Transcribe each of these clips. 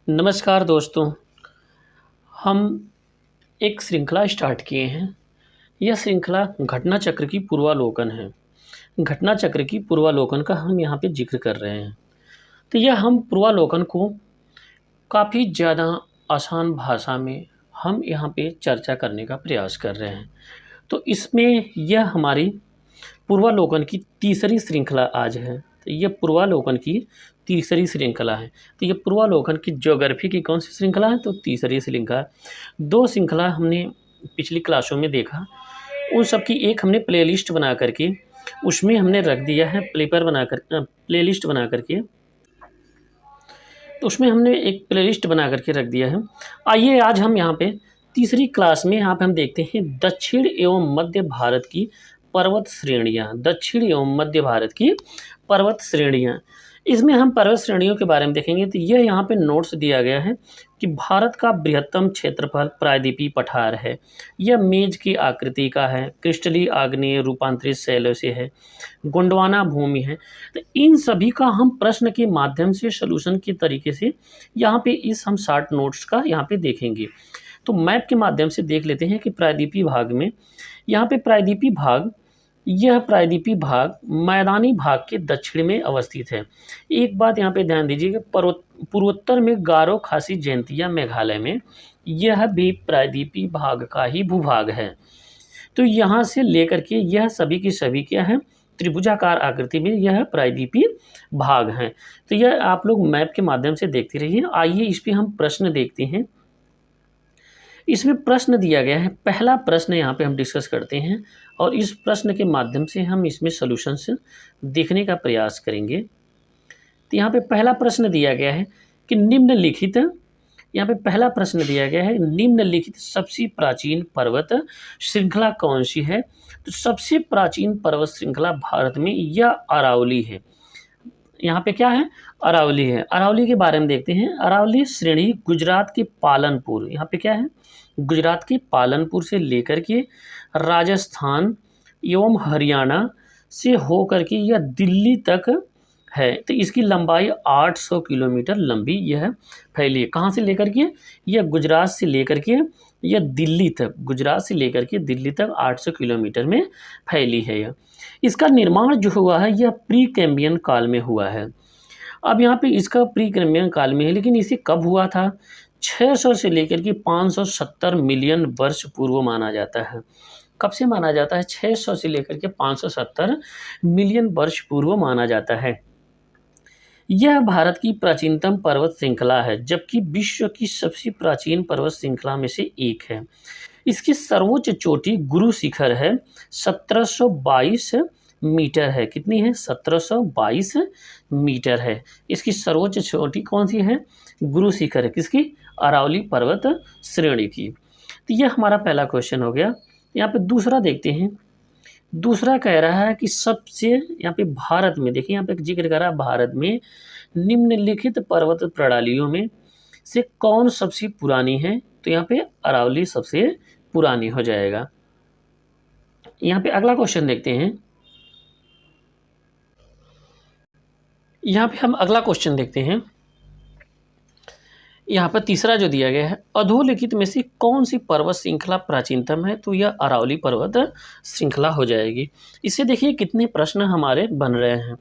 नमस्कार दोस्तों। हम एक श्रृंखला स्टार्ट किए हैं। यह श्रृंखला घटना चक्र की पूर्वालोकन है। घटना चक्र की पूर्वालोकन का हम यहाँ पे जिक्र कर रहे हैं। तो यह हम पूर्वालोकन को काफ़ी ज़्यादा आसान भाषा में हम यहाँ पे चर्चा करने का प्रयास कर रहे हैं। तो इसमें यह हमारी पूर्वालोकन की तीसरी श्रृंखला आज है। तो ये पूर्वालोकन की तीसरी श्रृंखला है। तो ये पूर्वालोकन की ज्योग्राफी की कौन सी श्रृंखला है? तो तीसरी श्रृंखला। दो श्रृंखला हमने पिछली क्लासों में देखा, उन सब की एक हमने प्लेलिस्ट बना करके उसमें हमने रख दिया है, प्लेलिस्ट बना करके, तो उसमें हमने एक प्लेलिस्ट बना करके रख दिया है। आइए आज हम यहाँ पे तीसरी क्लास में यहाँ पे हम देखते हैं दक्षिण एवं मध्य भारत की पर्वत श्रेणियाँ। दक्षिण एवं मध्य भारत की पर्वत श्रेणियाँ, इसमें हम पर्वत श्रेणियों के बारे में देखेंगे। तो यह यहाँ पे नोट्स दिया गया है कि भारत का बृहत्तम क्षेत्रफल प्रायद्वीपीय पठार है। यह मेज की आकृति का है, क्रिस्टलीय आग्नेय रूपांतरित शैलों से है, गोंडवाना भूमि है। तो इन सभी का हम प्रश्न के माध्यम से सॉल्यूशन के तरीके से यहाँ पे इस हम शार्ट नोट्स का यहाँ पे देखेंगे। तो मैप के माध्यम से देख लेते हैं कि प्रायद्वीपीय भाग में, यहाँ पे प्रायद्वीपीय भाग, यह प्रायद्वीपीय भाग मैदानी भाग के दक्षिण में अवस्थित है। एक बात यहाँ पे ध्यान दीजिए कि पूर्वोत्तर में गारो खासी जयंतिया मेघालय में यह भी प्रायद्वीपीय भाग का ही भूभाग है। तो यहाँ से लेकर के यह सभी की सभी क्या है, त्रिभुजाकार आकृति में यह प्रायद्वीपीय भाग है। तो यह आप लोग मैप के माध्यम से देखते रहिए। आइए इस पर हम प्रश्न देखते हैं। इसमें प्रश्न दिया गया है, पहला प्रश्न यहाँ पे हम डिस्कस करते हैं और इस प्रश्न के माध्यम से हम इसमें सॉल्यूशंस देखने का प्रयास करेंगे। तो यहाँ पे पहला प्रश्न दिया गया है कि निम्नलिखित, यहाँ पे पहला प्रश्न दिया गया है, निम्नलिखित सबसे प्राचीन पर्वत श्रृंखला कौन सी है? तो सबसे प्राचीन पर्वत श्रृंखला भारत में यह अरावली है। यहाँ पे क्या है? अरावली है। अरावली के बारे में देखते हैं। अरावली श्रेणी गुजरात के पालनपुर, यहाँ पे क्या है, गुजरात के पालनपुर से लेकर के राजस्थान एवं हरियाणा से होकर के यह दिल्ली तक है। तो इसकी लंबाई 800 किलोमीटर लंबी यह फैली है। कहाँ से लेकर के? यह गुजरात से लेकर के यह दिल्ली तक, गुजरात से लेकर के दिल्ली तक 800 किलोमीटर में फैली है। यह, इसका निर्माण जो हुआ है यह प्री कैम्बियन काल में हुआ है। अब यहाँ पे इसका प्री कैम्बियन काल में है, लेकिन इसे कब हुआ था? 600 से लेकर के 570 मिलियन वर्ष पूर्व माना जाता है। कब से माना जाता है? 600 से लेकर के 570 मिलियन वर्ष पूर्व माना जाता है। यह भारत की प्राचीनतम पर्वत श्रृंखला है, जबकि विश्व की सबसे प्राचीन पर्वत श्रृंखला में से एक है। इसकी सर्वोच्च चोटी गुरु शिखर है, 1722 मीटर है। कितनी है? 1722 मीटर है। इसकी सर्वोच्च चोटी कौन सी है? गुरु शिखर है। किसकी? अरावली पर्वत श्रेणी की। तो यह हमारा पहला क्वेश्चन हो गया। यहाँ पे दूसरा देखते हैं। दूसरा कह रहा है कि सबसे, यहाँ पे भारत में देखिए, यहाँ पे जिक्र कर रहा है भारत में निम्नलिखित पर्वत प्रणालियों में से कौन सबसे पुरानी है? तो यहाँ पे अरावली सबसे पुरानी हो जाएगा। यहाँ पे अगला क्वेश्चन देखते हैं। यहाँ पे हम अगला क्वेश्चन देखते हैं। यहाँ पर तीसरा जो दिया गया है, अधोलिखित में से कौन सी पर्वत श्रृंखला प्राचीनतम है? तो यह अरावली पर्वत श्रृंखला हो जाएगी। इससे देखिए कितने प्रश्न हमारे बन रहे हैं।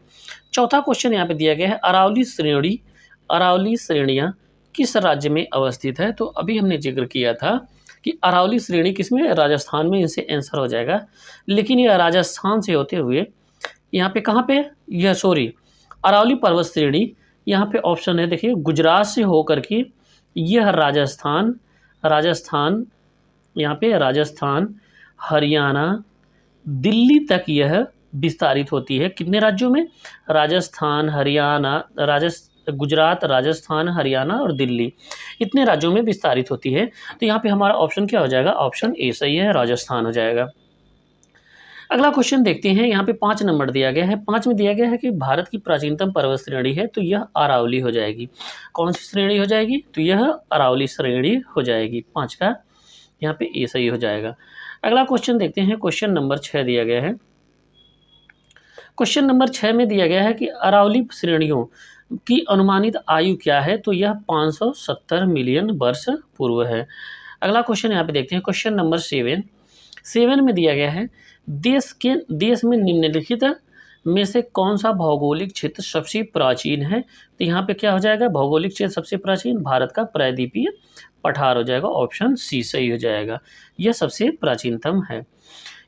चौथा क्वेश्चन यहाँ पे दिया गया है, अरावली श्रेणियाँ किस राज्य में अवस्थित है? तो अभी हमने जिक्र किया था कि अरावली श्रेणी किसमें? राजस्थान में। इनसे आंसर हो जाएगा। लेकिन यह राजस्थान से होते हुए यहाँ पे कहाँ पे? यह सॉरी, अरावली पर्वत श्रेणी यहाँ पे ऑप्शन है, देखिए, गुजरात से होकर के यह राजस्थान, यहाँ पे राजस्थान, हरियाणा, दिल्ली तक यह विस्तारित होती है। कितने राज्यों में? राजस्थान, हरियाणा, गुजरात, राजस्थान, हरियाणा और दिल्ली, इतने राज्यों में विस्तारित होती है। तो यहाँ पे हमारा ऑप्शन क्या हो जाएगा? ऑप्शन ए सही है, राजस्थान हो जाएगा। अगला क्वेश्चन देखते हैं। यहाँ पे 5 नंबर दिया गया है। 5 में दिया गया है कि भारत की प्राचीनतम पर्वत श्रेणी है, तो यह अरावली हो जाएगी। कौन सी श्रेणी हो जाएगी? तो यह अरावली श्रेणी हो जाएगी। 5 का यहाँ पे ए सही हो जाएगा। अगला क्वेश्चन देखते हैं। क्वेश्चन नंबर 6 दिया गया है। क्वेश्चन नंबर 6 में दिया गया है कि अरावली श्रेणियों की अनुमानित आयु क्या है? तो यह 570 मिलियन वर्ष पूर्व है। अगला क्वेश्चन यहाँ पे देखते हैं, क्वेश्चन नंबर 7। 7 में दिया गया है, देश में निम्नलिखित में से कौन सा भौगोलिक क्षेत्र सबसे प्राचीन है? तो यहाँ पे क्या हो जाएगा? भौगोलिक क्षेत्र सबसे प्राचीन भारत का प्रायद्वीपीय पठार हो जाएगा, ऑप्शन सी सही हो जाएगा। यह सबसे प्राचीनतम है।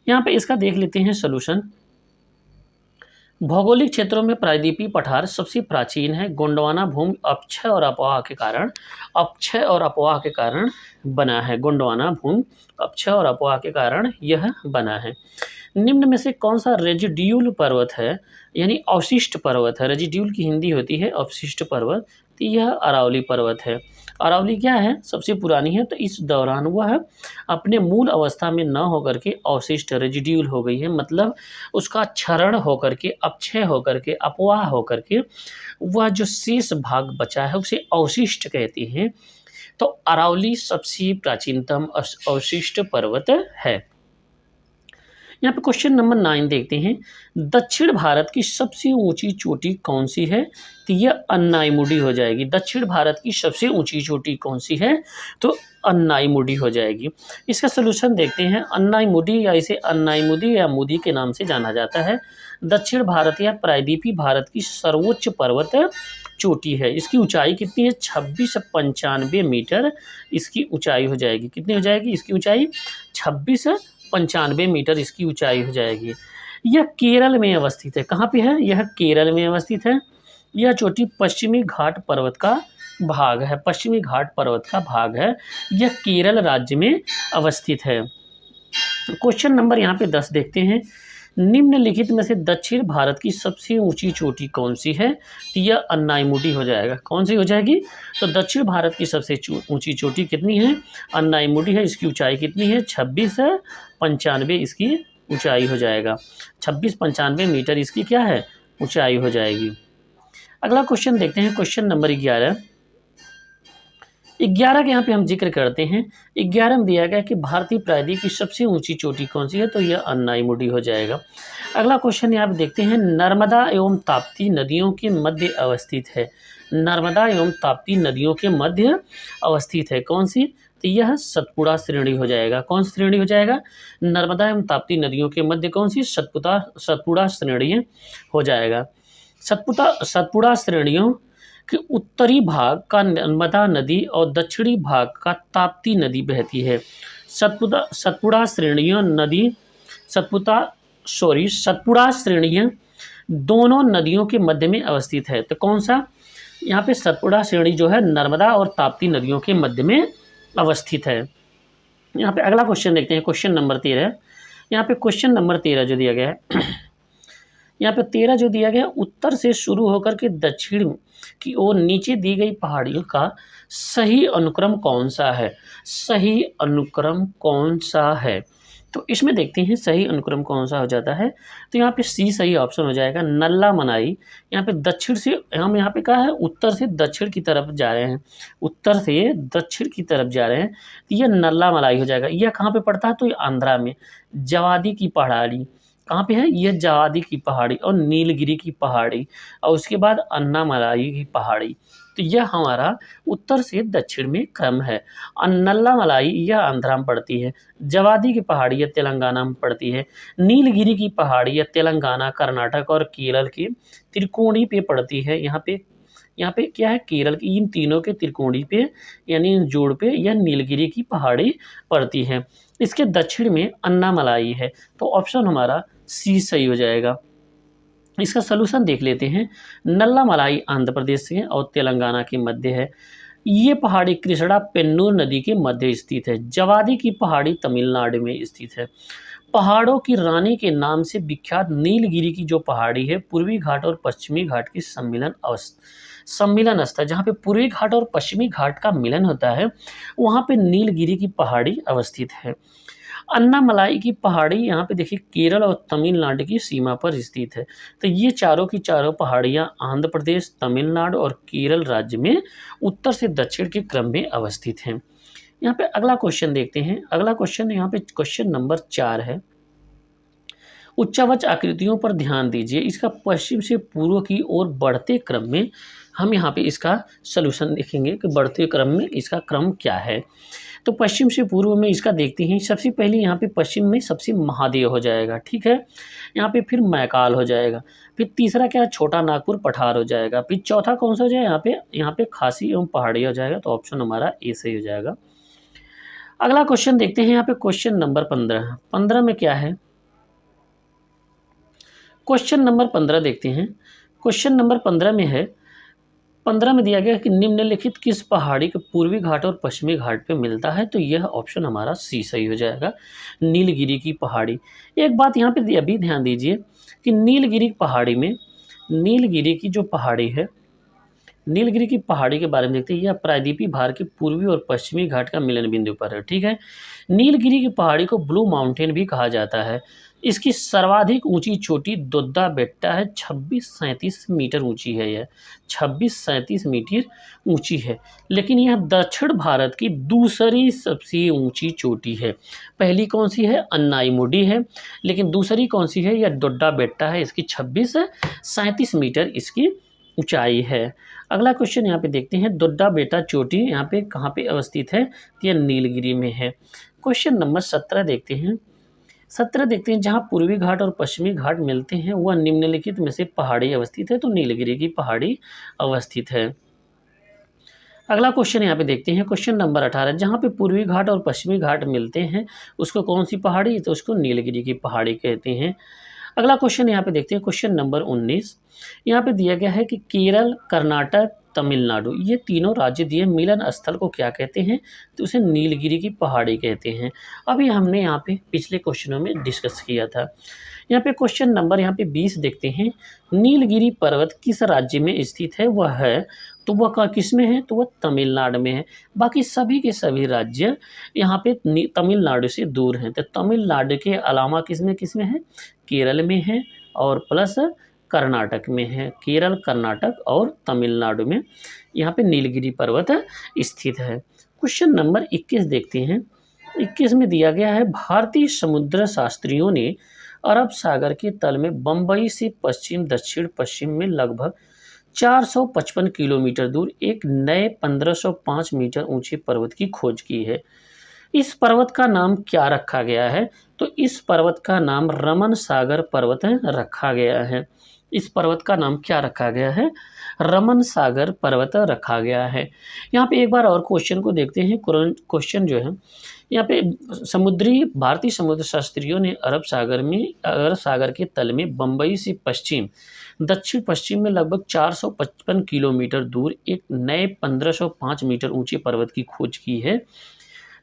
यहाँ पे इसका देख लेते हैं सोल्यूशन। भौगोलिक क्षेत्रों में प्रायद्वीपीय पठार सबसे प्राचीन है। गोंडवाना भूमि अपक्षय और अपवाह के कारण बना है। गोंडवाना भूमि अपक्षय और अपवाह के कारण यह बना है। निम्न में से कौन सा रेजिड्यूल पर्वत है, यानी अवशिष्ट पर्वत है? रेजिड्यूल की हिंदी होती है अवशिष्ट पर्वत। तो यह अरावली पर्वत है। अरावली क्या है? सबसे पुरानी है, तो इस दौरान वह अपने मूल अवस्था में न होकर के अवशिष्ट रेजिड्यूल हो गई है, मतलब उसका क्षरण होकर के, अपक्षय होकर के, अपवाह होकर के वह जो शेष भाग बचा है उसे अवशिष्ट कहते हैं। तो अरावली सबसे प्राचीनतम अवशिष्ट पर्वत है। यहाँ पे क्वेश्चन नंबर 9 देखते हैं, दक्षिण भारत की सबसे ऊंची चोटी कौन सी है? तो यह अन्नाईमुडी हो जाएगी। दक्षिण भारत की सबसे ऊंची चोटी कौन सी है? तो अन्नाईमुडी हो जाएगी। इसका सलूशन देखते हैं। अन्नाईमुडी या इसे अन्नाईमुदी या मुदी के नाम से जाना जाता है। दक्षिण भारत या प्रायद्वीपीय भारत की सर्वोच्च पर्वत चोटी है। इसकी ऊंचाई कितनी है? 2695 मीटर इसकी ऊंचाई हो जाएगी। कितनी हो जाएगी इसकी ऊंचाई? 2695 मीटर इसकी ऊंचाई हो जाएगी। यह केरल में अवस्थित है। कहाँ पे है? यह केरल में अवस्थित है। यह चोटी पश्चिमी घाट पर्वत का भाग है। पश्चिमी घाट पर्वत का भाग है। यह केरल राज्य में अवस्थित है। क्वेश्चन नंबर यहाँ पे 10 देखते हैं, निम्नलिखित में से दक्षिण भारत की सबसे ऊंची चोटी कौन सी है? तो यह अन्नाईमुडी हो जाएगा। कौन सी हो जाएगी? तो दक्षिण भारत की सबसे ऊंची चोटी कितनी है? अन्नाईमुडी है। इसकी ऊंचाई कितनी है? 2695 इसकी ऊंचाई हो जाएगा। 2695 मीटर इसकी क्या है? ऊंचाई हो जाएगी। अगला क्वेश्चन देखते हैं, क्वेश्चन नंबर 11। 11 का यहाँ पे हम जिक्र करते हैं। 11 में दिया गया कि भारतीय प्रायद्वीप की सबसे ऊंची चोटी कौन सी है? तो यह अन्नाईमुडी हो जाएगा। अगला क्वेश्चन यहाँ पे देखते हैं, नर्मदा एवं ताप्ती नदियों के मध्य अवस्थित है। नर्मदा एवं ताप्ती नदियों के मध्य अवस्थित है। कौन सी? तो यह सतपुड़ा श्रेणी हो जाएगा। कौन सी श्रेणी हो जाएगा? नर्मदा एवं ताप्ती नदियों के मध्य कौन सी? सतपुड़ा श्रेणी हो जाएगा। सतपुड़ा श्रेणियों कि उत्तरी भाग का नर्मदा नदी और दक्षिणी भाग का ताप्ती नदी बहती है। सतपुड़ा श्रेणियाँ दोनों नदियों के मध्य में अवस्थित है। तो कौन सा? यहाँ पे सतपुड़ा श्रेणी जो है नर्मदा और ताप्ती नदियों के मध्य में अवस्थित है। यहाँ पे अगला क्वेश्चन देखते हैं, क्वेश्चन नंबर 13। यहाँ पे क्वेश्चन नंबर 13 जो दिया गया है, यहाँ पे 13 जो दिया गया, उत्तर से शुरू होकर के दक्षिण की ओर नीचे दी गई पहाड़ियों का सही अनुक्रम कौन सा है? सही अनुक्रम कौन सा है? तो इसमें देखते हैं सही अनुक्रम कौन सा हो जाता है। तो यहाँ पे सी सही ऑप्शन हो जाएगा। नल्ला मनाई यहाँ पे दक्षिण से, हम यहाँ पे कहा है उत्तर से दक्षिण की तरफ जा रहे हैं, उत्तर से दक्षिण की तरफ जा रहे हैं, तो यह नल्ला मलाई हो जाएगा। यह कहाँ पे पड़ता है? तो ये आंध्रा में जवादी की पहाड़ी। कहाँ पे है? यह जवादी की पहाड़ी और नीलगिरी की पहाड़ी और उसके बाद अन्नामलाई की पहाड़ी। तो यह हमारा उत्तर से दक्षिण में क्रम है। नल्लामलाई यह आंध्रा में पड़ती है। जवादी की पहाड़ी यह तेलंगाना में पड़ती है। नीलगिरी की पहाड़ी यह तेलंगाना, कर्नाटक और केरल के त्रिकोणी पे पड़ती है। यहाँ पे क्या है? केरल की इन तीनों के त्रिकोणी पे यानी जोड़ पे यह नीलगिरी की पहाड़ी पड़ती है। इसके दक्षिण में अन्नामलाई है। तो ऑप्शन हमारा सी सही हो जाएगा। इसका सलूशन देख लेते हैं। नल्लामलाई आंध्र प्रदेश से और तेलंगाना के मध्य है। ये पहाड़ी कृष्णा पेन्नूर नदी के मध्य स्थित है। जवादी की पहाड़ी तमिलनाडु में स्थित है। पहाड़ों की रानी के नाम से विख्यात नीलगिरी की जो पहाड़ी है, पूर्वी घाट और पश्चिमी घाट की सम्मिलन स्थल, जहाँ पे पूर्वी घाट और पश्चिमी घाट का मिलन होता है, वहाँ पे नीलगिरी की पहाड़ी अवस्थित है। अन्नामलाई की पहाड़ी यहाँ पे देखिए केरल और तमिलनाडु की सीमा पर स्थित है। तो ये चारों की चारों पहाड़ियाँ आंध्र प्रदेश, तमिलनाडु और केरल राज्य में उत्तर से दक्षिण के क्रम में अवस्थित हैं। यहाँ पे अगला क्वेश्चन देखते हैं। अगला क्वेश्चन यहाँ पे क्वेश्चन नंबर 4 है। उच्चावच आकृतियों पर ध्यान दीजिए। इसका पश्चिम से पूर्व की ओर बढ़ते क्रम में हम यहाँ पे इसका सलूशन देखेंगे कि बढ़ते क्रम में इसका क्रम क्या है। तो पश्चिम से पूर्व में इसका देखते हैं, सबसे पहले यहाँ पे पश्चिम में सबसे महादेव हो जाएगा, ठीक है। यहाँ पे फिर मैकाल हो जाएगा, फिर तीसरा क्या, छोटा नागपुर पठार हो जाएगा, फिर चौथा कौन सा हो जाएगा, यहाँ पे खासी एवं पहाड़ी हो जाएगा। तो ऑप्शन हमारा ए सही हो जाएगा। अगला क्वेश्चन देखते हैं, यहाँ पे क्वेश्चन नंबर 15। 15 में क्या है, क्वेश्चन नंबर 15 देखते हैं। क्वेश्चन नंबर 15 में है, 15 में दिया गया है कि निम्नलिखित किस पहाड़ी के पूर्वी घाट और पश्चिमी घाट पे मिलता है। तो यह ऑप्शन हमारा सी सही हो जाएगा, नीलगिरी की पहाड़ी। एक बात यहाँ पे अभी ध्यान दीजिए कि नीलगिरी पहाड़ी में, नीलगिरी की जो पहाड़ी है, नीलगिरी की पहाड़ी के बारे में देखते हैं। यह प्रायद्वीपीय भारत के पूर्वी और पश्चिमी घाट का मिलन बिंदु पर है, ठीक है। नीलगिरी की पहाड़ी को ब्लू माउंटेन भी कहा जाता है। इसकी सर्वाधिक ऊंची चोटी दोद्दा बेट्टा है, 2637 मीटर ऊंची है। यह 2637 मीटर ऊंची है, लेकिन यह दक्षिण भारत की दूसरी सबसे ऊंची चोटी है। पहली कौन सी है, अन्नाईमुडी है, लेकिन दूसरी कौन सी है, यह दोड्डा बेट्टा है। इसकी 2637 मीटर इसकी ऊंचाई है। अगला क्वेश्चन यहाँ पे देखते हैं, दोड्डा बेटा चोटी यहाँ पे कहाँ पे अवस्थित है, तो यह नीलगिरी में है। क्वेश्चन नंबर 17 देखते हैं। 17 देखते हैं, जहाँ पूर्वी घाट और पश्चिमी घाट मिलते हैं वह निम्नलिखित में से पहाड़ी अवस्थित है। तो नीलगिरी की पहाड़ी अवस्थित है। अगला क्वेश्चन यहाँ पे देखते हैं, क्वेश्चन नंबर 18, जहाँ पे पूर्वी घाट और पश्चिमी घाट मिलते हैं उसको कौन सी पहाड़ी, तो उसको नीलगिरी की पहाड़ी कहते हैं। अगला क्वेश्चन यहाँ पे देखते हैं, क्वेश्चन नंबर 19। यहाँ पे दिया गया है कि केरल, कर्नाटक, तमिलनाडु, ये तीनों राज्य दिए मिलन स्थल को क्या कहते हैं, तो उसे नीलगिरी की पहाड़ी कहते हैं। अभी हमने यहाँ पे पिछले क्वेश्चनों में डिस्कस किया था। यहाँ पे क्वेश्चन नंबर यहाँ पे 20 देखते हैं, नीलगिरी पर्वत किस राज्य में स्थित है, वह है, तो वह किस में है, तो वह तमिलनाडु में है। बाकी सभी के सभी राज्य यहाँ पे तमिलनाडु से दूर हैं। तो तमिलनाडु के अलावा किस में है, केरल में है और प्लस कर्नाटक में है। केरल, कर्नाटक और तमिलनाडु में यहाँ पे नीलगिरी पर्वत स्थित है। क्वेश्चन नंबर 21 देखते हैं। 21 में दिया गया है, भारतीय समुद्र शास्त्रियों ने अरब सागर के तल में बम्बई से पश्चिम दक्षिण पश्चिम में लगभग 455 किलोमीटर दूर एक नए 1505 मीटर ऊंचे पर्वत की खोज की है। इस पर्वत का नाम क्या रखा गया है, तो इस पर्वत का नाम रमन सागर पर्वत रखा गया है। इस पर्वत का नाम क्या रखा गया है, रमन सागर पर्वत रखा गया है। यहाँ पे एक बार और क्वेश्चन को देखते हैं। क्वेश्चन जो है यहाँ पे, भारतीय समुद्र शास्त्रियों ने अरब सागर के तल में बम्बई से पश्चिम दक्षिण पश्चिम में लगभग 455 किलोमीटर दूर एक नए 1505 मीटर ऊंचे पर्वत की खोज की है।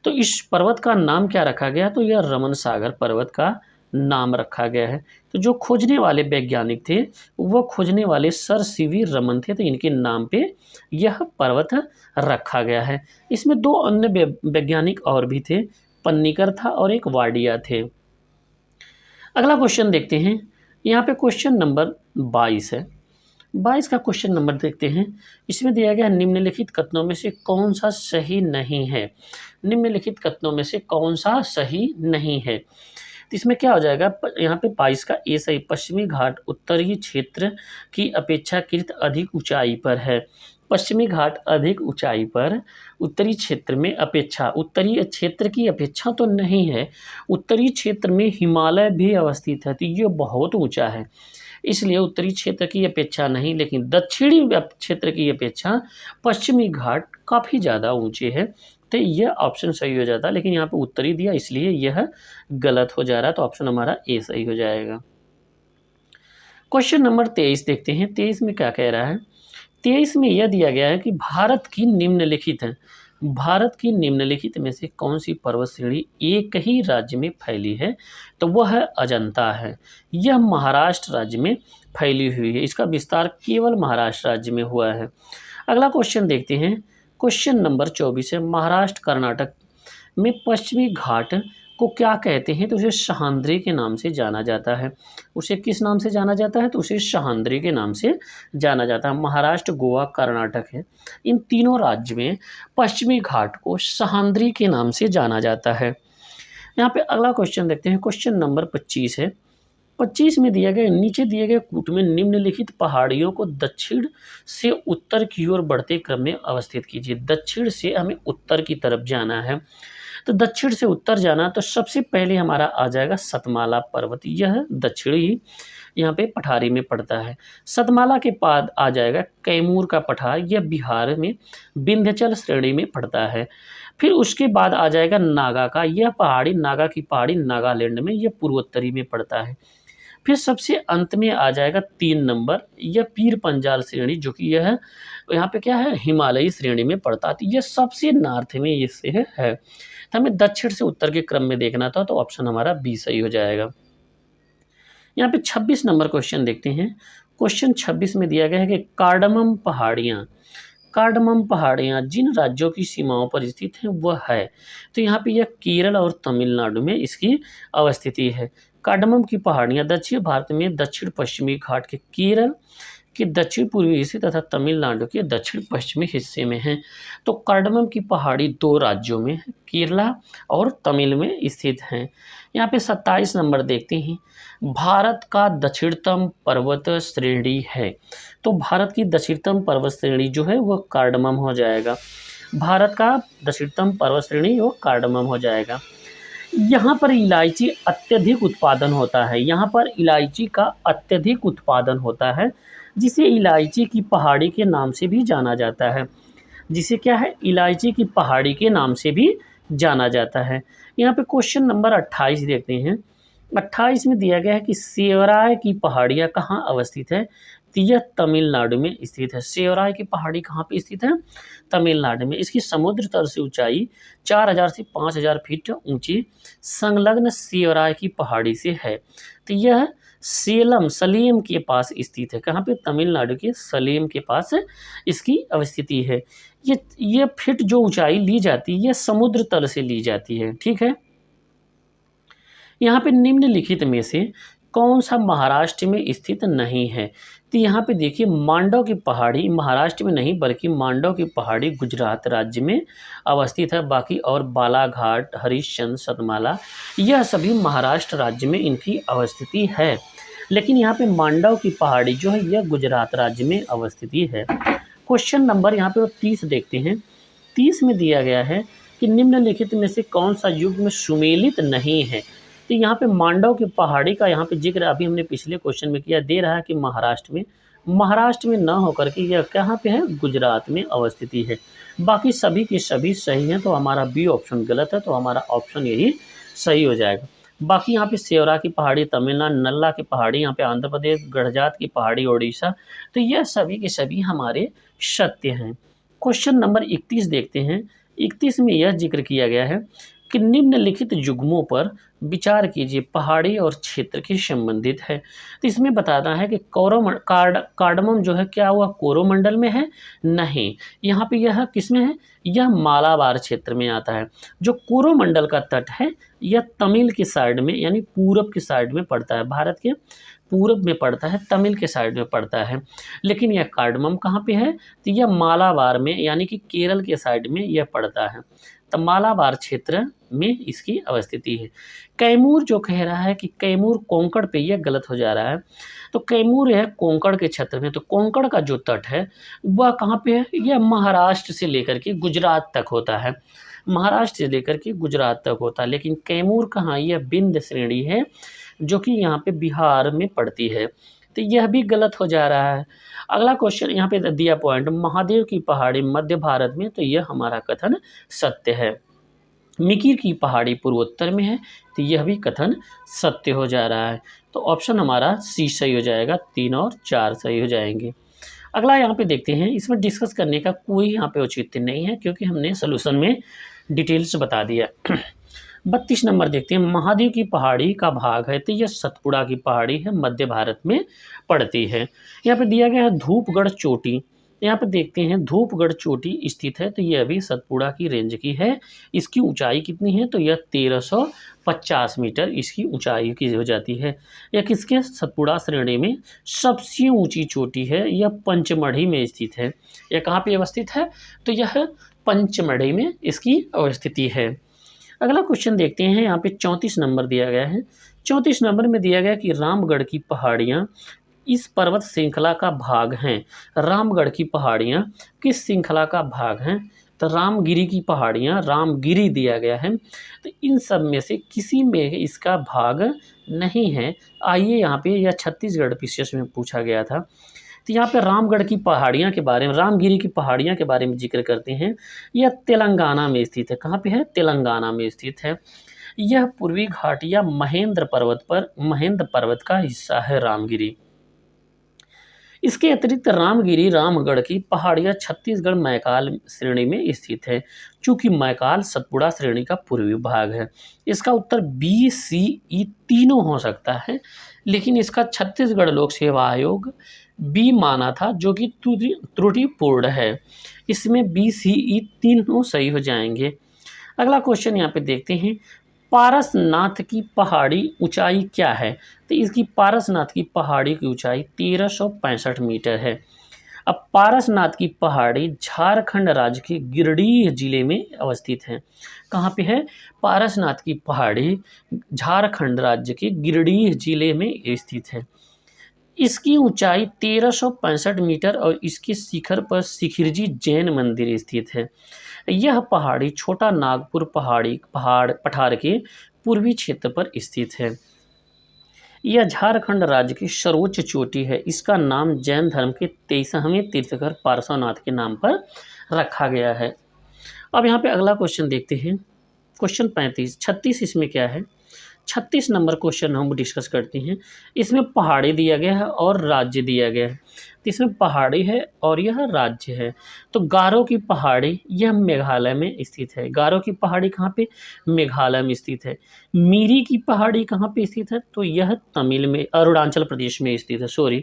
तो इस पर्वत का नाम क्या रखा गया, तो यह रमन सागर पर्वत का नाम रखा गया है। तो जो खोजने वाले वैज्ञानिक थे वह खोजने वाले सर सीवी रमन थे, तो इनके नाम पे यह पर्वत रखा गया है। इसमें दो अन्य वैज्ञानिक और भी थे, पन्नीकर था और एक वाडिया थे। अगला क्वेश्चन देखते हैं। यहाँ पे क्वेश्चन नंबर 22 है। 22 का क्वेश्चन नंबर देखते हैं। इसमें दिया गया, निम्नलिखित कथनों में से कौन सा सही नहीं है, निम्नलिखित कथनों में से कौन सा सही नहीं है। तो इसमें क्या हो जाएगा, यहाँ पे 22 का ए सही, पश्चिमी घाट उत्तरी क्षेत्र की अपेक्षाकृत अधिक ऊंचाई पर है। पश्चिमी घाट अधिक ऊंचाई पर उत्तरी क्षेत्र में उत्तरी क्षेत्र की अपेक्षा तो नहीं है, उत्तरी क्षेत्र में हिमालय भी अवस्थित है, तो ये बहुत ऊंचा है, इसलिए उत्तरी क्षेत्र की अपेक्षा नहीं, लेकिन दक्षिणी क्षेत्र की अपेक्षा पश्चिमी घाट काफ़ी ज़्यादा ऊंचे हैं। तो यह ऑप्शन सही हो जाता, लेकिन यहाँ पे उत्तरी दिया इसलिए यह गलत हो जा रहा है। तो ऑप्शन हमारा ए सही हो जाएगा। क्वेश्चन नंबर 23 देखते हैं। 23 में क्या कह रहा है, 23 में यह दिया गया है कि भारत की निम्नलिखित में से कौन सी पर्वत श्रेणी एक ही राज्य में फैली है, तो वह अजंता है। यह महाराष्ट्र राज्य में फैली हुई है, इसका विस्तार केवल महाराष्ट्र राज्य में हुआ है। अगला क्वेश्चन देखते हैं। क्वेश्चन नंबर 24 है, महाराष्ट्र कर्नाटक में पश्चिमी घाट को क्या कहते हैं, तो उसे सह्याद्री के नाम से जाना जाता है। उसे किस नाम से जाना जाता है, तो उसे सह्याद्री के नाम से जाना जाता है। महाराष्ट्र, गोवा, कर्नाटक है, इन तीनों राज्य में पश्चिमी घाट को सह्याद्री के नाम से जाना जाता है। यहाँ पे अगला क्वेश्चन देखते हैं। क्वेश्चन नंबर 25 है। 25 में दिया गया, नीचे दिए गए कूट में निम्नलिखित पहाड़ियों को दक्षिण से उत्तर की ओर बढ़ते क्रम में अवस्थित कीजिए। दक्षिण से हमें उत्तर की तरफ जाना है, तो दक्षिण से उत्तर जाना, तो सबसे पहले हमारा आ जाएगा सतमाला पर्वत। यह दक्षिणी यहाँ पे पठारी में पड़ता है। सतमाला के बाद आ जाएगा कैमूर का पठार, यह बिहार में विंध्याचल श्रेणी में पड़ता है। फिर उसके बाद आ जाएगा नागा का, यह पहाड़ी, नागा की पहाड़ी नागालैंड में, यह पूर्वोत्तरी में पड़ता है। फिर सबसे अंत में आ जाएगा 3 नंबर, यह पीर पंजाल श्रेणी, जो कि यह यहाँ पे क्या है, हिमालयी श्रेणी में पड़ता है। तो यह सबसे नॉर्थ में इससे है। तो हमें दक्षिण से उत्तर के क्रम में देखना था, तो ऑप्शन हमारा बी सही हो जाएगा। यहाँ पे 26 नंबर क्वेश्चन देखते हैं। क्वेश्चन 26 में दिया गया है कि कार्डमम पहाड़ियाँ जिन राज्यों की सीमाओं पर स्थित हैं वह है। तो यहाँ पे यह केरल और तमिलनाडु में इसकी अवस्थिति है। कार्डमम की पहाड़ियाँ दक्षिण भारत में दक्षिण पश्चिमी घाट के केरल के दक्षिण पूर्वी हिस्से तथा तमिलनाडु के दक्षिण पश्चिमी हिस्से में हैं। तो कार्डमम की पहाड़ी 2 राज्यों में है, केरला और तमिल में स्थित हैं। यहाँ पे 27 नंबर देखते हैं, भारत का दक्षिणतम पर्वत श्रेणी है। तो भारत की दक्षिणतम पर्वत श्रेणी जो है वह कार्डमम हो जाएगा। भारत का दक्षिणतम पर्वत श्रेणी वो कार्डमम हो जाएगा। यहाँ पर इलायची अत्यधिक उत्पादन होता है, यहाँ पर इलायची का अत्यधिक उत्पादन होता है, जिसे इलायची की पहाड़ी के नाम से भी जाना जाता है। जिसे क्या है, इलायची की पहाड़ी के नाम से भी जाना जाता है। यहाँ पे क्वेश्चन नंबर 28 देखते हैं। 28 में दिया गया है कि सेवराय की पहाड़ियाँ कहाँ अवस्थित है। तो यह तमिलनाडु में स्थित है। सेवराय की पहाड़ी कहाँ पे स्थित है, तमिलनाडु में। इसकी समुद्र तल से ऊंचाई 4000 से 5000 फीट ऊंची संलग्न सेवराय की पहाड़ी से है। तो यह सलेम के पास स्थित है। कहाँ पे, तमिलनाडु के सलेम के पास इसकी अवस्थिति है। ये फीट जो ऊंचाई ली जाती है यह समुद्र तल से ली जाती है। ठीक है। यहाँ पे निम्नलिखित में से कौन सा महाराष्ट्र में स्थित नहीं है। तो यहाँ पे देखिए, मांडव की पहाड़ी महाराष्ट्र में नहीं बल्कि मांडव की पहाड़ी गुजरात राज्य में अवस्थित है। बाकी और बालाघाट, हरिश्चंद्र, सतमाला यह सभी महाराष्ट्र राज्य में इनकी अवस्थिति है। लेकिन यहाँ पे मांडव की पहाड़ी जो है यह गुजरात राज्य में अवस्थिति है। क्वेश्चन नंबर यहाँ पे 30 देखते हैं। 30 में दिया गया है कि निम्नलिखित में से कौन सा युग्म सुमेलित नहीं है। तो यहाँ पे मांडव की पहाड़ी का यहाँ पे जिक्र अभी हमने पिछले क्वेश्चन में किया, दे रहा है कि महाराष्ट्र में न होकर के यह कहाँ पे है, गुजरात में अवस्थिति है। बाकी सभी के सभी सही हैं, तो हमारा बी ऑप्शन गलत है, तो हमारा ऑप्शन यही सही हो जाएगा। बाकी यहाँ पे सेवरा की पहाड़ी तमिलनाडु, नल्ला की पहाड़ी यहाँ पे आंध्र प्रदेश, गढ़जात की पहाड़ी ओडिशा, तो यह सभी के सभी हमारे सत्य हैं। क्वेश्चन नंबर 31 देखते हैं। 31 में यह जिक्र किया गया है कि निम्नलिखित युग्मों पर विचार कीजिए, पहाड़ी और क्षेत्र के संबंधित है। तो इसमें बताना है कि कार्डमम जो है क्या हुआ, कोरोमंडल में है, नहीं। यहाँ पे यह किस में है, यह मालाबार क्षेत्र में आता है। जो कोरोमंडल का तट है यह तमिल के साइड में यानी पूरब के साइड में पड़ता है, भारत के पूरब में पड़ता है, तमिल के साइड में पड़ता है। लेकिन यह कार्डमम कहाँ पे है, तो यह मालाबार में यानी कि केरल के साइड में यह पड़ता है। तो मालाबार क्षेत्र में इसकी अवस्थिति है। कैमूर जो कह रहा है कि कैमूर कोंकण पे, यह गलत हो जा रहा है। तो कैमूर है कोंकण के क्षेत्र में। तो कोंकण का जो तट है वह कहाँ पे है, यह महाराष्ट्र से लेकर के गुजरात तक होता है, महाराष्ट्र से लेकर के गुजरात तक होता है। लेकिन कैमूर कहाँ, यह विंध्य श्रेणी है जो कि यहाँ पे बिहार में पड़ती है। तो यह भी गलत हो जा रहा है। अगला क्वेश्चन यहाँ पे दिया पॉइंट, महादेव की पहाड़ी मध्य भारत में, तो यह हमारा कथन सत्य है। मिकिर की पहाड़ी पूर्वोत्तर में है, तो यह भी कथन सत्य हो जा रहा है। तो ऑप्शन हमारा सी सही हो जाएगा, 3 और 4 सही हो जाएंगे। अगला यहाँ पे देखते हैं, इसमें डिस्कस करने का कोई यहाँ पे औचित्य नहीं है क्योंकि हमने सोल्यूशन में डिटेल्स बता दिया। 32 नंबर देखते हैं, महादेव की पहाड़ी का भाग है, तो यह सतपुड़ा की पहाड़ी है, मध्य भारत में पड़ती है। यहाँ पे दिया गया है धूपगढ़ चोटी, यहाँ पे देखते हैं धूपगढ़ चोटी स्थित है, तो यह भी सतपुड़ा की रेंज की है। इसकी ऊंचाई कितनी है, तो यह 1350 मीटर इसकी ऊंचाई की हो जाती है। यह किसके, सतपुड़ा श्रेणी में सबसे ऊंची चोटी है। यह पंचमढ़ी में स्थित है। यह कहाँ पे अवस्थित है, तो यह पंचमढ़ी में इसकी अवस्थिति है। अगला क्वेश्चन देखते हैं, यहाँ पे 34 नंबर दिया गया है 34 नंबर में दिया गया कि रामगढ़ की पहाड़ियाँ इस पर्वत श्रृंखला का भाग हैं। रामगढ़ की पहाड़ियाँ किस श्रृंखला का भाग हैं? तो रामगिरी की पहाड़ियाँ, रामगिरी दिया गया है। तो इन सब में से किसी में इसका भाग नहीं है। आइए यहाँ पे यह छत्तीसगढ़ पीसीएस में पूछा गया था। तो यहाँ पे रामगढ़ की पहाड़ियाँ के बारे में, रामगिरी की पहाड़ियाँ के बारे में जिक्र करते हैं। यह तेलंगाना में स्थित है। कहाँ पे है? तेलंगाना में स्थित है। यह पूर्वी घाट या महेंद्र पर्वत का हिस्सा है रामगिरी। इसके अतिरिक्त रामगिरी रामगढ़ की पहाड़ियाँ छत्तीसगढ़ मैकाल श्रेणी में स्थित है। चूंकि मैकाल सतपुड़ा श्रेणी का पूर्वी भाग है। इसका उत्तर बी, सी, ई तीनों हो सकता है, लेकिन इसका छत्तीसगढ़ लोक सेवा आयोग बी माना था, जो कि त्रुटिपूर्ण है। इसमें बी, सी, ई तीनों सही हो जाएंगे। अगला क्वेश्चन यहाँ पे देखते हैं, पारसनाथ की पहाड़ी ऊंचाई क्या है? तो इसकी पारसनाथ की पहाड़ी की ऊंचाई 1365 मीटर है। अब पारसनाथ की पहाड़ी झारखंड राज्य के गिरिडीह जिले में अवस्थित है। कहाँ पे है? पारसनाथ की पहाड़ी झारखंड राज्य के गिरिडीह जिले में स्थित है। इसकी ऊंचाई 1365 मीटर और इसके शिखर पर शिखिरजी जैन मंदिर स्थित है। यह पहाड़ी छोटा नागपुर पठार के पूर्वी क्षेत्र पर स्थित है। यह झारखंड राज्य की सर्वोच्च चोटी है। इसका नाम जैन धर्म के 23वें तीर्थंकर पार्श्वनाथ के नाम पर रखा गया है। अब यहाँ पे अगला क्वेश्चन देखते हैं, क्वेश्चन 36 इसमें क्या है? 36 नंबर क्वेश्चन हम डिस्कस करते हैं। इसमें पहाड़ी दिया गया है और राज्य दिया गया है। तो इसमें पहाड़ी है और यह राज्य है। तो गारो की पहाड़ी यह मेघालय में स्थित है। गारो की पहाड़ी कहाँ पे? मेघालय में स्थित है। मीरी की पहाड़ी कहाँ पे स्थित है? तो यह तमिल में, अरुणाचल प्रदेश में स्थित है।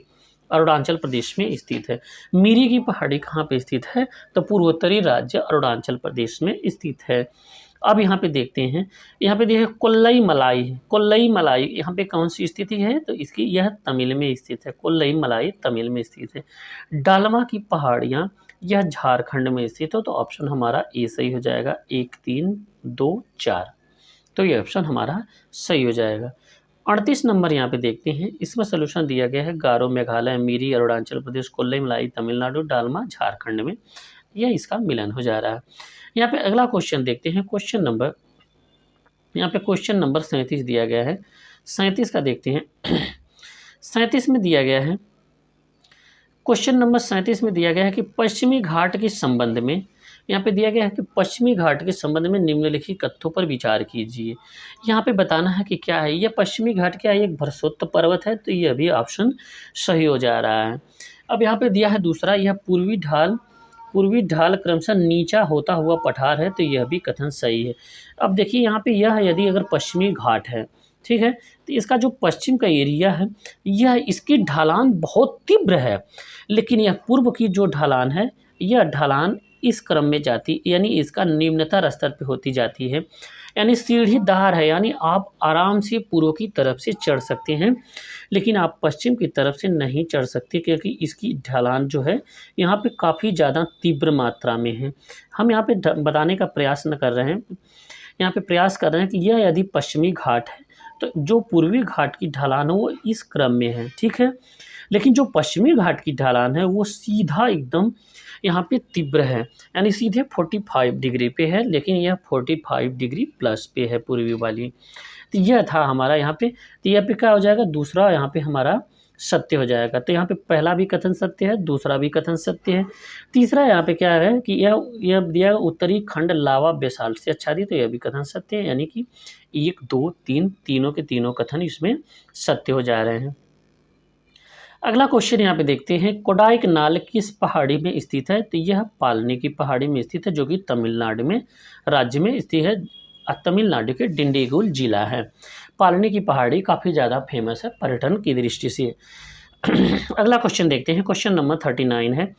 अरुणाचल प्रदेश में स्थित है। मीरी की पहाड़ी कहाँ पे स्थित है? तो पूर्वोत्तरी राज्य अरुणाचल प्रदेश में स्थित है। अब यहाँ पे देखते हैं, यहाँ पे देखिए कोल्लई मलाई। कोल्लई मलाई यहाँ पे कौन सी स्थिति है? तो इसकी यह तमिल में स्थित है। कोल्लई मलाई तमिल में स्थित है। डालमा की पहाड़ियाँ यह झारखंड में स्थित है। तो ऑप्शन हमारा ए सही हो जाएगा। 1, 3, 2, 4, तो ये ऑप्शन हमारा सही हो जाएगा। 38 नंबर यहाँ पे देखते हैं, इसमें सोल्यूशन दिया गया है गारो मेघालय, मीरी अरुणाचल प्रदेश, कोल्लई मलाई तमिलनाडु, डालमा झारखंड में। यह इसका मिलन हो जा रहा है। यहाँ पे अगला क्वेश्चन देखते हैं, क्वेश्चन नंबर 37 दिया गया है। 37 का देखते हैं। 37 में दिया गया है, क्वेश्चन नंबर 37 में दिया गया है कि पश्चिमी घाट के संबंध में, यहाँ पे दिया गया है कि पश्चिमी घाट के संबंध में निम्नलिखित तथ्यों पर विचार कीजिए। यहाँ पे बताना है कि क्या है यह पश्चिमी घाट, क्या है? एक भरसोत्त पर्वत है। तो यह भी ऑप्शन सही हो जा रहा है। अब यहाँ पे दिया है दूसरा, यह पूर्वी ढाल क्रमशः नीचा होता हुआ पठार है। तो यह भी कथन सही है। अब देखिए यहाँ पे यह यदि अगर पश्चिमी घाट है, ठीक है, तो इसका जो पश्चिम का एरिया है, यह इसकी ढलान बहुत तीव्र है, लेकिन यह पूर्व की जो ढलान है, यह ढलान इस क्रम में जाती, यानी इसका निम्नतर स्तर पे होती जाती है, यानी सीढ़ीदार है, यानी आप आराम से पूर्व की तरफ से चढ़ सकते हैं, लेकिन आप पश्चिम की तरफ से नहीं चढ़ सकते, क्योंकि इसकी ढलान जो है यहाँ पे काफ़ी ज़्यादा तीव्र मात्रा में है। हम यहाँ पे बताने का प्रयास न कर रहे हैं, यहाँ पे प्रयास कर रहे हैं कि यह यदि पश्चिमी घाट है, तो जो पूर्वी घाट की ढलान है वो इस क्रम में है, ठीक है, लेकिन जो पश्चिमी घाट की ढलान है वो सीधा एकदम यहाँ पे तीव्र है, यानी सीधे 45 डिग्री पे है, लेकिन यह 45 डिग्री प्लस पे है पूर्वी वाली। तो यह था हमारा यहाँ पे। तो यहाँ पे क्या हो जाएगा? दूसरा यहाँ पे हमारा सत्य हो जाएगा। तो यहाँ पे पहला भी कथन सत्य है, दूसरा भी कथन सत्य है। तीसरा यहाँ पे क्या है कि यह दिया उत्तरी खंड लावा बेसाल्ट से आच्छादित, तो यह भी कथन सत्य है, यानी कि 1, 2, 3 तीनों के तीनों कथन इसमें सत्य हो जा रहे हैं। अगला क्वेश्चन यहाँ पे देखते हैं, कोडाईकनाल किस पहाड़ी में स्थित है? तो यह पालनी की पहाड़ी में स्थित है, जो कि तमिलनाडु में राज्य में स्थित है। तमिलनाडु के डिंडीगुल जिला है। पालनी की पहाड़ी काफ़ी ज़्यादा फेमस है पर्यटन की दृष्टि से। अगला क्वेश्चन देखते हैं, क्वेश्चन नंबर 39 है।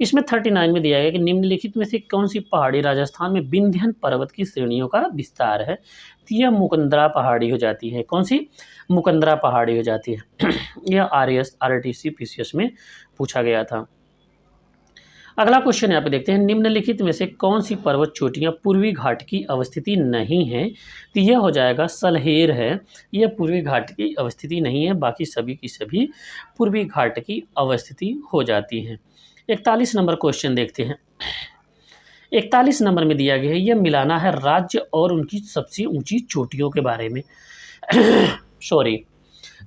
इसमें 39 में दिया गया कि निम्नलिखित में से कौन सी पहाड़ी राजस्थान में विंध्यन पर्वत की श्रेणियों का विस्तार है? तो यह मुकंदरा पहाड़ी हो जाती है। कौन सी? मुकंदरा पहाड़ी हो जाती है। यह RTC PCS में पूछा गया था। अगला क्वेश्चन यहाँ पे देखते हैं, निम्नलिखित में से कौन सी पर्वत चोटियाँ पूर्वी घाट की अवस्थिति नहीं है? तो यह हो जाएगा सलहेर है, यह पूर्वी घाट की अवस्थिति नहीं है, बाकी सभी की सभी पूर्वी घाट की अवस्थिति हो जाती हैं। 41 नंबर क्वेश्चन देखते हैं। 41 नंबर में दिया गया है, यह मिलाना है राज्य और उनकी सबसे ऊंची चोटियों के बारे में। सॉरी,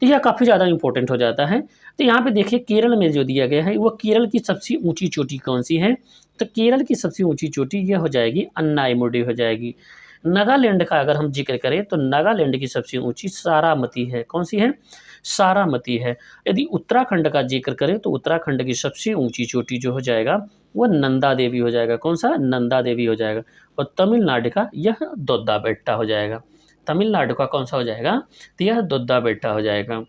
तो यह काफ़ी ज़्यादा इंपॉर्टेंट हो जाता है। तो यहाँ पे देखिए केरल में जो दिया गया है वो केरल की सबसे ऊंची चोटी कौन सी है? तो केरल की सबसे ऊंची चोटी यह हो जाएगी अन्नायमुडी हो जाएगी। नागालैंड का अगर हम जिक्र करें तो नागालैंड की सबसे ऊंची सारामती है। कौन सी है? सारामती है। यदि उत्तराखंड का जिक्र करें तो उत्तराखंड की सबसे ऊंची चोटी जो हो जाएगा वो नंदा देवी हो जाएगा। कौन सा? नंदा देवी हो जाएगा। और तमिलनाडु का यह दोद्दा बेट्टा हो जाएगा। तमिलनाडु का कौन सा हो जाएगा? तो यह दोद्दा बेट्टा हो जाएगा।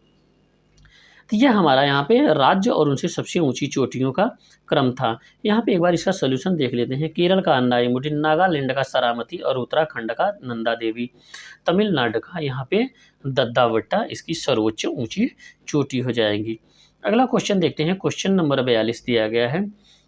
तो यह हमारा यहाँ पे राज्य और उनसे सबसे ऊंची चोटियों का क्रम था। यहाँ पे एक बार इसका सोल्यूशन देख लेते हैं। केरल का अन्नायमुडी, नागालैंड का सारामती और उत्तराखंड का नंदा देवी। तमिलनाडु का यहाँ पे दद्दावट्टा इसकी सर्वोच्च ऊंची चोटी हो जाएगी। अगला क्वेश्चन देखते हैं, क्वेश्चन नंबर 42 दिया गया है।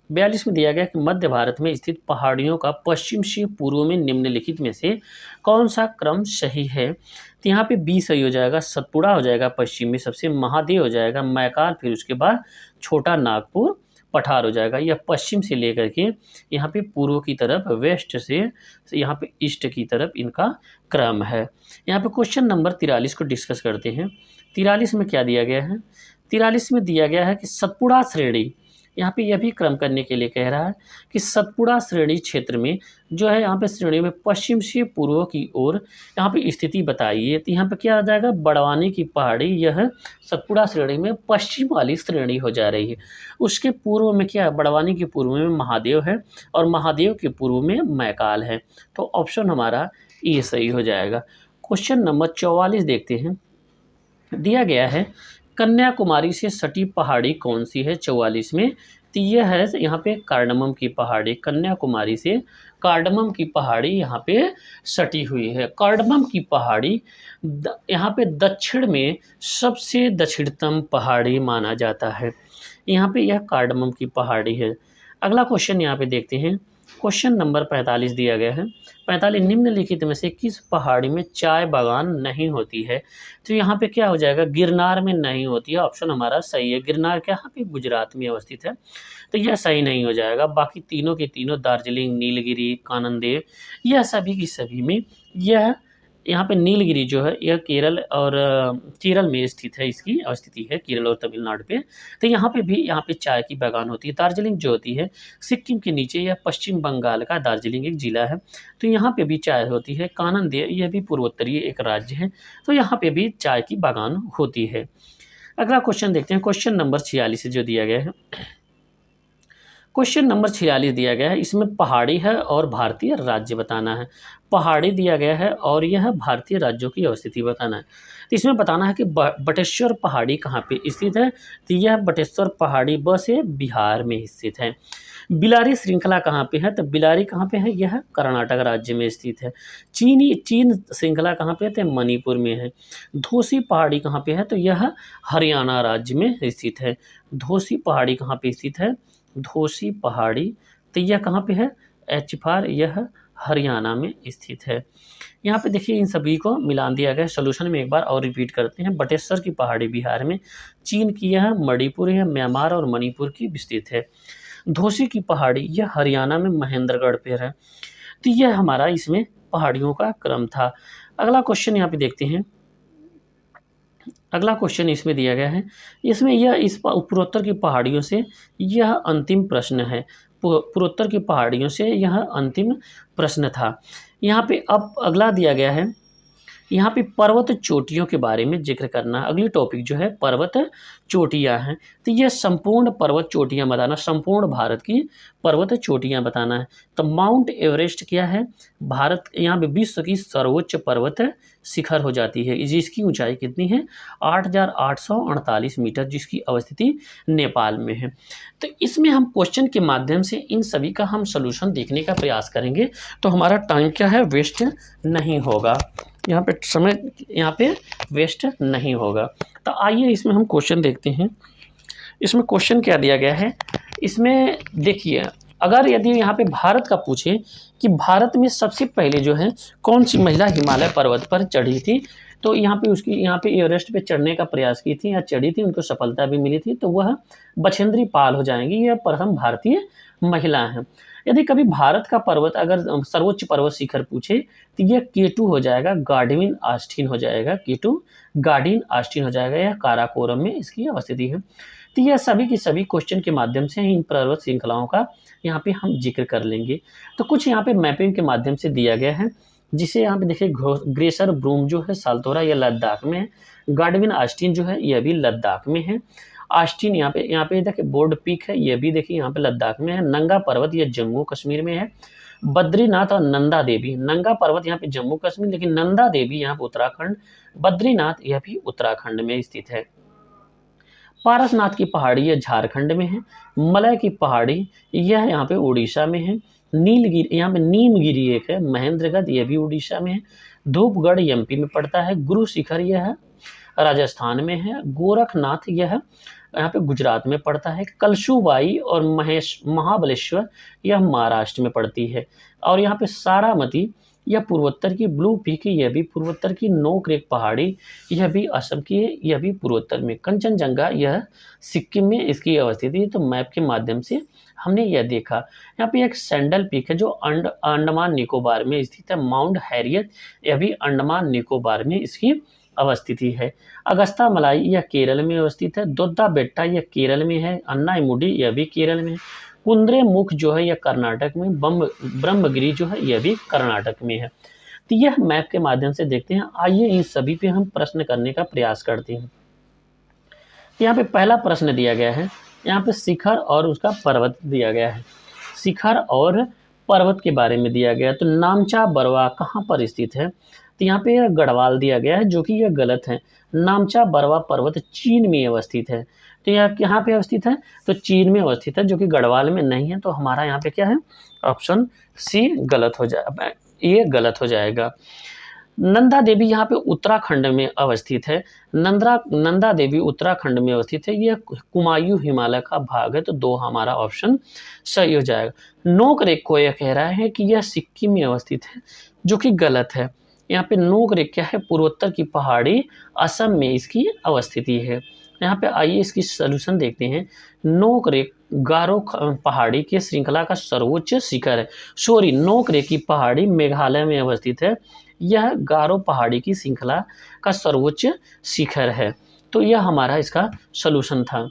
42 में दिया गया कि मध्य भारत में स्थित पहाड़ियों का पश्चिम से पूर्व में निम्नलिखित में से कौन सा क्रम सही है? तो यहाँ पे बी सही हो जाएगा, सतपुड़ा हो जाएगा पश्चिम में सबसे, महादेव हो जाएगा, मैकाल, फिर उसके बाद छोटा नागपुर, पठार हो जाएगा। यह पश्चिम से लेकर के यहाँ पे पूर्व की तरफ, वेस्ट से यहाँ पे ईस्ट की तरफ इनका क्रम है। यहाँ पे क्वेश्चन नंबर 43 को डिस्कस करते हैं। 43 में क्या दिया गया है? 43 में दिया गया है कि सतपुड़ा श्रेणी, यहाँ पे यह भी क्रम करने के लिए कह रहा है कि सतपुड़ा श्रेणी क्षेत्र में जो है यहाँ पे श्रेणी में पश्चिम से पूर्व की ओर यहाँ पे स्थिति बताइए। तो यहाँ पे क्या आ जाएगा? बड़वानी की पहाड़ी, यह सतपुड़ा श्रेणी में पश्चिम वाली श्रेणी हो जा रही है। उसके पूर्व में क्या है? बड़वानी के पूर्व में महादेव है और महादेव के पूर्व में मैकाल है। तो ऑप्शन हमारा ये सही हो जाएगा। क्वेश्चन नंबर 44 देखते हैं। दिया गया है कन्याकुमारी से सटी पहाड़ी कौन सी है? 44 में तो यह है यहाँ पे कार्डमम की पहाड़ी। कन्याकुमारी से कार्डमम की पहाड़ी यहाँ पे सटी हुई है। कार्डमम की पहाड़ी यहाँ पे दक्षिण में सबसे दक्षिणतम पहाड़ी माना जाता है। यहाँ पे यह कार्डमम की पहाड़ी है। अगला क्वेश्चन यहाँ पे देखते हैं। क्वेश्चन नंबर 45 दिया गया है। 45, निम्नलिखित में से किस पहाड़ी में चाय बागान नहीं होती है? तो यहाँ पे क्या हो जाएगा? गिरनार में नहीं होती है। ऑप्शन हमारा सही है। गिरनार क्या यहाँ पे गुजरात में अवस्थित है, तो यह सही नहीं हो जाएगा। बाकी तीनों के तीनों, दार्जिलिंग, नीलगिरी, काननदेव, यह सभी की सभी में यह यहाँ पे नीलगिरी जो है यह केरल में स्थित है, इसकी अवस्थिति है केरल और तमिलनाडु पे। तो यहाँ पे भी यहाँ पे चाय की बागान होती है। दार्जिलिंग जो होती है सिक्किम के नीचे, यह पश्चिम बंगाल का दार्जिलिंग एक जिला है, तो यहाँ पे भी चाय होती है। काननदेव यह भी पूर्वोत्तरीय एक राज्य है, तो यहाँ पे भी चाय की बागान होती है। अगला क्वेश्चन देखते हैं, क्वेश्चन नंबर 46 जो दिया गया है। क्वेश्चन नंबर 46 दिया गया है, इसमें पहाड़ी है और भारतीय राज्य बताना है। पहाड़ी दिया गया है और यह भारतीय राज्यों की अवस्थिति बताना है। तो इसमें बताना है कि बटेश्वर पहाड़ी कहाँ पे स्थित है? तो यह बटेश्वर पहाड़ी ब से बिहार में स्थित है। बिलारी श्रृंखला कहाँ पे है? तो बिलारी कहाँ पे है? यह कर्नाटक राज्य में स्थित है। चीन श्रृंखला कहाँ पे है? तो मणिपुर में है। धोसी पहाड़ी कहाँ पे है? तो यह हरियाणा राज्य में स्थित है। धोसी पहाड़ी कहाँ पे स्थित है? धोसी पहाड़ी, तो यह कहाँ पे है? एचफार, यह हरियाणा में स्थित है। यहाँ पे देखिए इन सभी को मिलान दिया गया। सोल्यूशन में एक बार और रिपीट करते हैं। बटेश्वर की पहाड़ी बिहार में, चीन की यह मणिपुर है, म्यांमार और मणिपुर की विस्तृत है। धोसी की पहाड़ी यह हरियाणा में महेंद्रगढ़ पे है। तो यह हमारा इसमें पहाड़ियों का क्रम था। अगला क्वेश्चन यहाँ पे देखते हैं। अगला क्वेश्चन इसमें दिया गया है, इसमें यह इस पूर्वोत्तर की पहाड़ियों से यह अंतिम प्रश्न है। पूर्वोत्तर की पहाड़ियों से यह अंतिम प्रश्न था। यहाँ पे अब अगला दिया गया है, यहाँ पे पर्वत चोटियों के बारे में जिक्र करना। अगली टॉपिक जो है पर्वत चोटियाँ हैं। तो यह संपूर्ण पर्वत चोटियाँ बताना, संपूर्ण भारत की पर्वत चोटियाँ बताना है। तो माउंट एवरेस्ट क्या है? भारत यहाँ पे विश्व की सर्वोच्च पर्वत शिखर हो जाती है। जिसकी ऊंचाई कितनी है? 8,848 मीटर, जिसकी अवस्थिति नेपाल में है। तो इसमें हम क्वेश्चन के माध्यम से इन सभी का हम सलूशन देखने का प्रयास करेंगे, तो हमारा टाइम क्या है? वेस्ट नहीं होगा। यहाँ पे समय यहाँ पे वेस्ट नहीं होगा। तो आइए इसमें हम क्वेश्चन देखते हैं। इसमें क्वेश्चन क्या दिया गया है? इसमें देखिए अगर यदि यहाँ पे भारत का पूछे कि भारत में सबसे पहले जो है कौन सी महिला हिमालय पर्वत पर चढ़ी थी, तो यहाँ पे एवरेस्ट पे चढ़ने का प्रयास की थी या चढ़ी थी, उनको सफलता भी मिली थी, तो वह बछेंद्री पाल हो जाएंगी। यह प्रथम भारतीय महिला हैं। यदि कभी भारत का पर्वत अगर सर्वोच्च पर्वत शिखर पूछे तो यह केटू हो जाएगा, गार्डविन आस्टीन हो जाएगा, केटू गार्डिन आस्टीन हो जाएगा। यह काराकोरम में इसकी अवस्थिति है। तो यह सभी की सभी क्वेश्चन के माध्यम से इन पर्वत श्रृंखलाओं का यहाँ पे हम जिक्र कर लेंगे। तो कुछ यहाँ पे मैपिंग के माध्यम से दिया गया है, जिसे यहाँ पे देखिए ग्रेसर ब्रूम जो है साल्तोरा, यह लद्दाख में है। गार्डविन आस्टीन जो है यह भी लद्दाख में है। आस्टीन यहाँ पे देखिए बोर्ड पीक है, यह भी देखिए यहाँ पे लद्दाख में है। नंगा पर्वत यह जम्मू कश्मीर में है। बद्रीनाथ और नंदा देवी, नंगा पर्वत यहाँ पे जम्मू कश्मीर, लेकिन नंदा देवी यहाँ पे उत्तराखंड। बद्रीनाथ यह भी उत्तराखंड में स्थित है। पारसनाथ की पहाड़ी यह झारखंड में है। मलय की पहाड़ी यह यहाँ पे उड़ीसा में है। नीलगिरी यहाँ पे नीमगिरी एक है, महेंद्रगढ़ यह भी उड़ीसा में है। धूपगढ़ एमपी में पड़ता है। गुरु शिखर यह राजस्थान में है। गोरखनाथ यह यहाँ पे गुजरात में पड़ता है। कलशुबाई और महाबलेश्वर यह महाराष्ट्र में पड़ती है। और यहाँ पे सारामती यह पूर्वोत्तर की, ब्लू पीक यह भी पूर्वोत्तर की। नोक्रेक पहाड़ी यह भी असम की है, यह भी पूर्वोत्तर में। कंचनजंगा यह सिक्किम में इसकी अवस्थिति है। तो मैप के माध्यम से हमने यह देखा। यहाँ पे एक सैंडल पीक है जो अंडमान निकोबार में स्थित है। माउंट हैरियत यह भी अंडमान निकोबार में इसकी अवस्थिति है। अगस्ता मलाई यह केरल में अवस्थित है। दोद्दा बेट्टा यह केरल में है। अन्नाईमुडी यह भी केरल में है। कुंद्रे मुख जो है यह कर्नाटक में। ब्रह्मगिरी जो है यह भी कर्नाटक में है। तो यह मैप के माध्यम से देखते हैं। आइए इन सभी पे हम प्रश्न करने का प्रयास करते हैं। यहाँ पे पहला प्रश्न दिया गया है, यहाँ पे शिखर और उसका पर्वत दिया गया है। शिखर और पर्वत के बारे में दिया गया। तो नामचा बरवा कहाँ पर स्थित है? तो यहाँ पे गढ़वाल दिया गया है, जो कि यह गलत है। नामचा बरवा पर्वत चीन में अवस्थित है। तो यह कहाँ पे अवस्थित है? तो चीन में अवस्थित है, जो कि गढ़वाल में नहीं है। तो हमारा यहाँ पे क्या है? ऑप्शन सी गलत हो जाएगा, ये गलत हो जाएगा। नंदा देवी यहाँ पे उत्तराखंड में अवस्थित है। नंदा देवी उत्तराखंड में अवस्थित है। यह कुमायूं हिमालय का भाग है। तो दो हमारा ऑप्शन सही हो जाएगा। नोकरेक को यह कह रहा है कि यह सिक्किम में अवस्थित है, जो कि गलत है। यहाँ पे नोकरेक क्या है? पूर्वोत्तर की पहाड़ी असम में इसकी अवस्थिति है। यहाँ पे आइए इसकी सलूशन देखते हैं। नोकरेक गारो पहाड़ी के श्रृंखला का सर्वोच्च शिखर है। सॉरी, नोकरेक की पहाड़ी मेघालय में अवस्थित है। यह गारो पहाड़ी की श्रृंखला का सर्वोच्च शिखर है। तो यह हमारा इसका सलूशन था।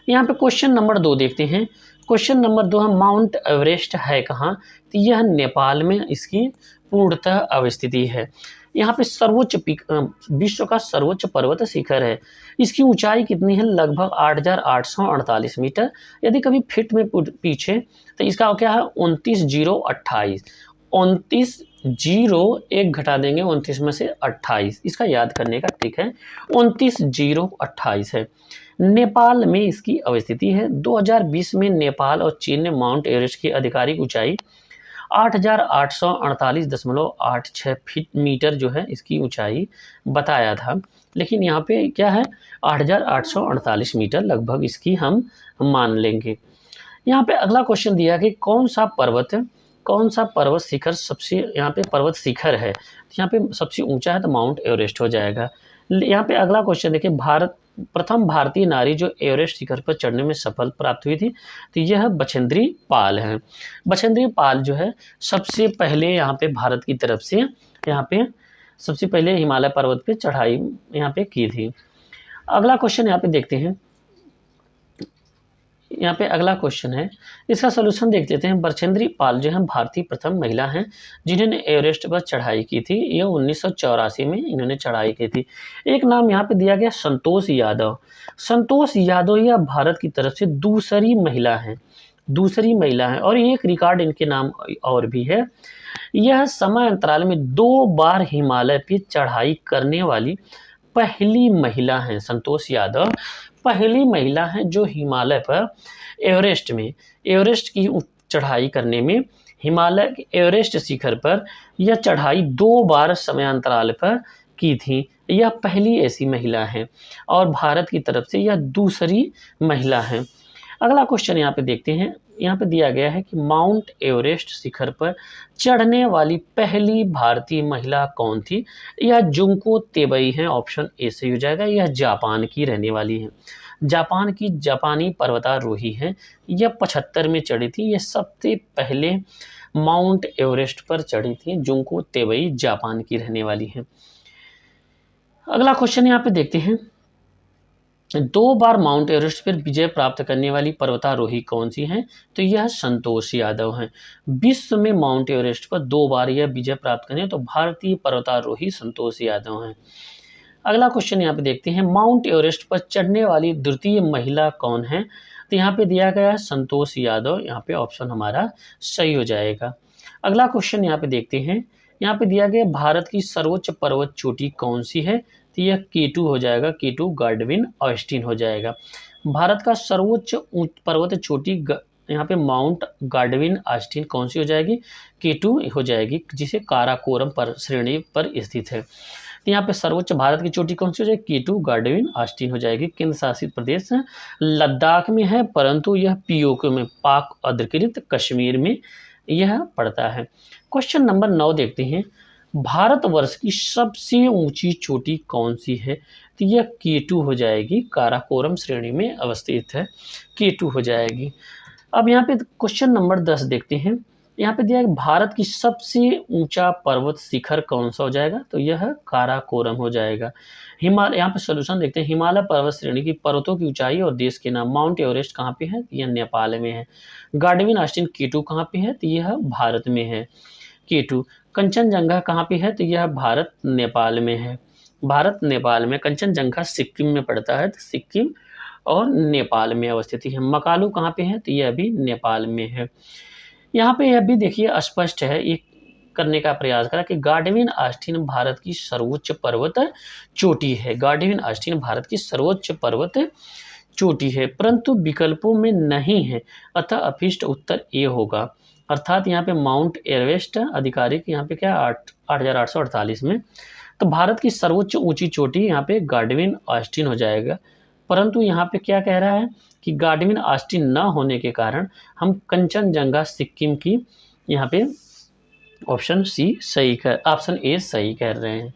यहाँ पे क्वेश्चन नंबर 2 देखते हैं। क्वेश्चन नंबर 2 है माउंट एवरेस्ट है कहाँ? तो यह नेपाल में इसकी पूर्णतः अवस्थिति है। यहाँ पे सर्वोच्च पीक, विश्व का सर्वोच्च पर्वत शिखर है। इसकी ऊंचाई कितनी है? लगभग 8,848 मीटर। यदि कभी फिट में पीछे तो इसका क्या है? 29,028। 29,0 एक घटा देंगे 29 में से 28, इसका याद करने का ट्रिक है। 29,028 है। नेपाल में इसकी अवस्थिति है। 2020 में नेपाल और चीन ने माउंट एवरेस्ट की आधिकारिक ऊंचाई 8,848.86 फीट मीटर जो है इसकी ऊंचाई बताया था। लेकिन यहाँ पे क्या है? 8,848 मीटर लगभग इसकी हम मान लेंगे। यहाँ पे अगला क्वेश्चन दिया कि कौन सा पर्वत शिखर सबसे, यहाँ पे पर्वत शिखर है, यहाँ पे सबसे ऊंचा है तो माउंट एवरेस्ट हो जाएगा। यहाँ पे अगला क्वेश्चन देखिए, प्रथम भारतीय नारी जो एवरेस्ट शिखर पर चढ़ने में सफल प्राप्त हुई थी, तो यह बछेंद्री पाल है। बछेंद्री पाल जो है सबसे पहले यहाँ पे भारत की तरफ से यहाँ पे सबसे पहले हिमालय पर्वत पे चढ़ाई यहाँ पे की थी। अगला क्वेश्चन यहाँ पे देखते हैं। यहाँ पे अगला क्वेश्चन है, इसका सलूशन देख लेते हैं। बछेंद्री पाल जो है भारतीय प्रथम महिला हैं जिन्होंने एवरेस्ट पर चढ़ाई की थी। यह 1984 में इन्होंने चढ़ाई की थी। एक नाम यहाँ पे दिया गया संतोष यादव। संतोष यादव यह भारत की तरफ से दूसरी महिला हैं और एक रिकॉर्ड इनके नाम और भी है। यह समय अंतराल में 2 बार हिमालय पे चढ़ाई करने वाली पहली महिला हैं। संतोष यादव पहली महिला हैं जो हिमालय पर एवरेस्ट की चढ़ाई करने में, हिमालय के एवरेस्ट शिखर पर यह चढ़ाई 2 बार समयांतराल पर की थी। यह पहली ऐसी महिला है और भारत की तरफ से यह दूसरी महिला है। अगला क्वेश्चन यहाँ पे देखते हैं। यहाँ पे दिया गया है कि माउंट एवरेस्ट शिखर पर चढ़ने वाली पहली भारतीय महिला कौन थी। यह जुंको तेबई है, ऑप्शन ए सही हो जाएगा। यह जापान की रहने वाली है, जापान की जापानी पर्वतारोही है। यह 75 में चढ़ी थी। यह सबसे पहले माउंट एवरेस्ट पर चढ़ी थी। जुंको तेबई जापान की रहने वाली है। अगला क्वेश्चन यहाँ पे देखते हैं, 2 बार माउंट एवरेस्ट पर विजय प्राप्त करने वाली पर्वतारोही कौन सी हैं। तो यह संतोष यादव हैं। विश्व में माउंट एवरेस्ट पर 2 बार यह विजय प्राप्त करने तो भारतीय पर्वतारोही संतोष यादव हैं। अगला क्वेश्चन यहाँ पे देखते हैं, माउंट एवरेस्ट पर चढ़ने वाली द्वितीय महिला कौन है। तो यहाँ पे दिया गया है संतोष यादव, यहाँ पे ऑप्शन हमारा सही हो जाएगा। अगला क्वेश्चन यहाँ पे देखते हैं, यहाँ पे दिया गया भारत की सर्वोच्च पर्वत चोटी कौन सी है। तो यह K2 हो जाएगा, K2 गार्डविन ऑस्टिन हो जाएगा। भारत का सर्वोच्च पर्वत चोटी यहाँ पे माउंट गार्डविन ऑस्टिन कौन सी हो जाएगी, K2 हो जाएगी, जिसे काराकोरम पर श्रेणी पर स्थित है। तो यहाँ पे सर्वोच्च भारत की चोटी कौन सी हो जाएगी, K2 गार्डविन ऑस्टिन हो जाएगी। केंद्र शासित प्रदेश लद्दाख में है, परंतु यह POK में, पाक अधिकृत कश्मीर में यह पड़ता है। क्वेश्चन नंबर 9 देखते हैं, भारतवर्ष की सबसे ऊंची चोटी कौन सी है। तो यह K2 हो जाएगी, काराकोरम श्रेणी में अवस्थित है, K2 हो जाएगी। अब यहाँ पे क्वेश्चन नंबर 10 देखते हैं, यहाँ पे दिया है भारत की सबसे ऊंचा पर्वत शिखर कौन सा हो जाएगा। तो यह काराकोरम हो जाएगा। हिमालय, यहाँ पे सोल्यूशन देखते हैं, हिमालय पर्वत श्रेणी की पर्वतों की ऊंचाई और देश के नाम। माउंट एवरेस्ट कहाँ पे है, यह नेपाल में है। गार्डविन ऑस्टिन K2 कहाँ पे है, तो यह भारत में है, K2। कंचनजंगा कहाँ पे है, तो यह भारत नेपाल में है, भारत नेपाल में। कंचनजंगा सिक्किम में पड़ता है, तो सिक्किम और नेपाल में अवस्थित है। मकालू कहाँ पे है, तो यह भी नेपाल में है। यहाँ पे यह भी देखिए स्पष्ट है, ये करने का प्रयास करा कि गार्डविन ऑस्टिन भारत की सर्वोच्च पर्वत चोटी है। गार्डविन ऑस्टिन भारत की सर्वोच्च पर्वत चोटी है, परंतु विकल्पों में नहीं है, अतः अभिष्ट उत्तर ए होगा। अर्थात यहाँ पे माउंट एवरेस्ट आधिकारिक यहाँ पे क्या 8,848 में, तो भारत की सर्वोच्च ऊंची चोटी यहाँ पे गार्डविन ऑस्टिन हो जाएगा। परंतु यहाँ पे क्या कह रहा है कि गार्डविन ऑस्टिन न होने के कारण हम कंचनजंगा सिक्किम की यहाँ पे ऑप्शन ए सही कह रहे हैं।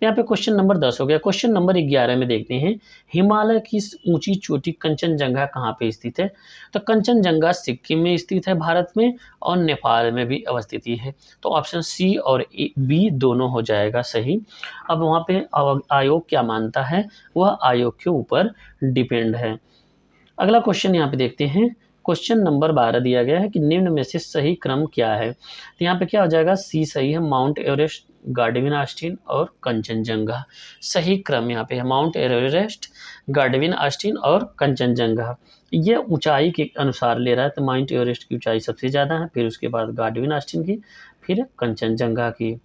यहाँ पे क्वेश्चन नंबर 10 हो गया। क्वेश्चन नंबर 11 में देखते हैं, हिमालय की ऊंची चोटी कंचनजंगा कहाँ पे स्थित है। तो कंचनजंगा सिक्किम में स्थित है भारत में, और नेपाल में भी अवस्थिति है। तो ऑप्शन सी और बी दोनों हो जाएगा सही। अब वहाँ पे आयोग क्या मानता है, वह आयोग के ऊपर डिपेंड है। अगला क्वेश्चन यहाँ पे देखते हैं, क्वेश्चन नंबर 12 दिया गया है कि निम्न में से सही क्रम क्या है। तो यहाँ पे क्या हो जाएगा, सी सही है, माउंट एवरेस्ट, गार्डविन ऑस्टिन और कंचनजंगा। सही क्रम यहाँ पे है, माउंट एवरेस्ट, गार्डविन ऑस्टिन और कंचनजंगा। ये ऊंचाई के अनुसार ले रहा है, तो माउंट एवरेस्ट की ऊंचाई सबसे ज़्यादा है, फिर उसके बाद गार्डविन ऑस्टिन की, फिर कंचनजंगा की।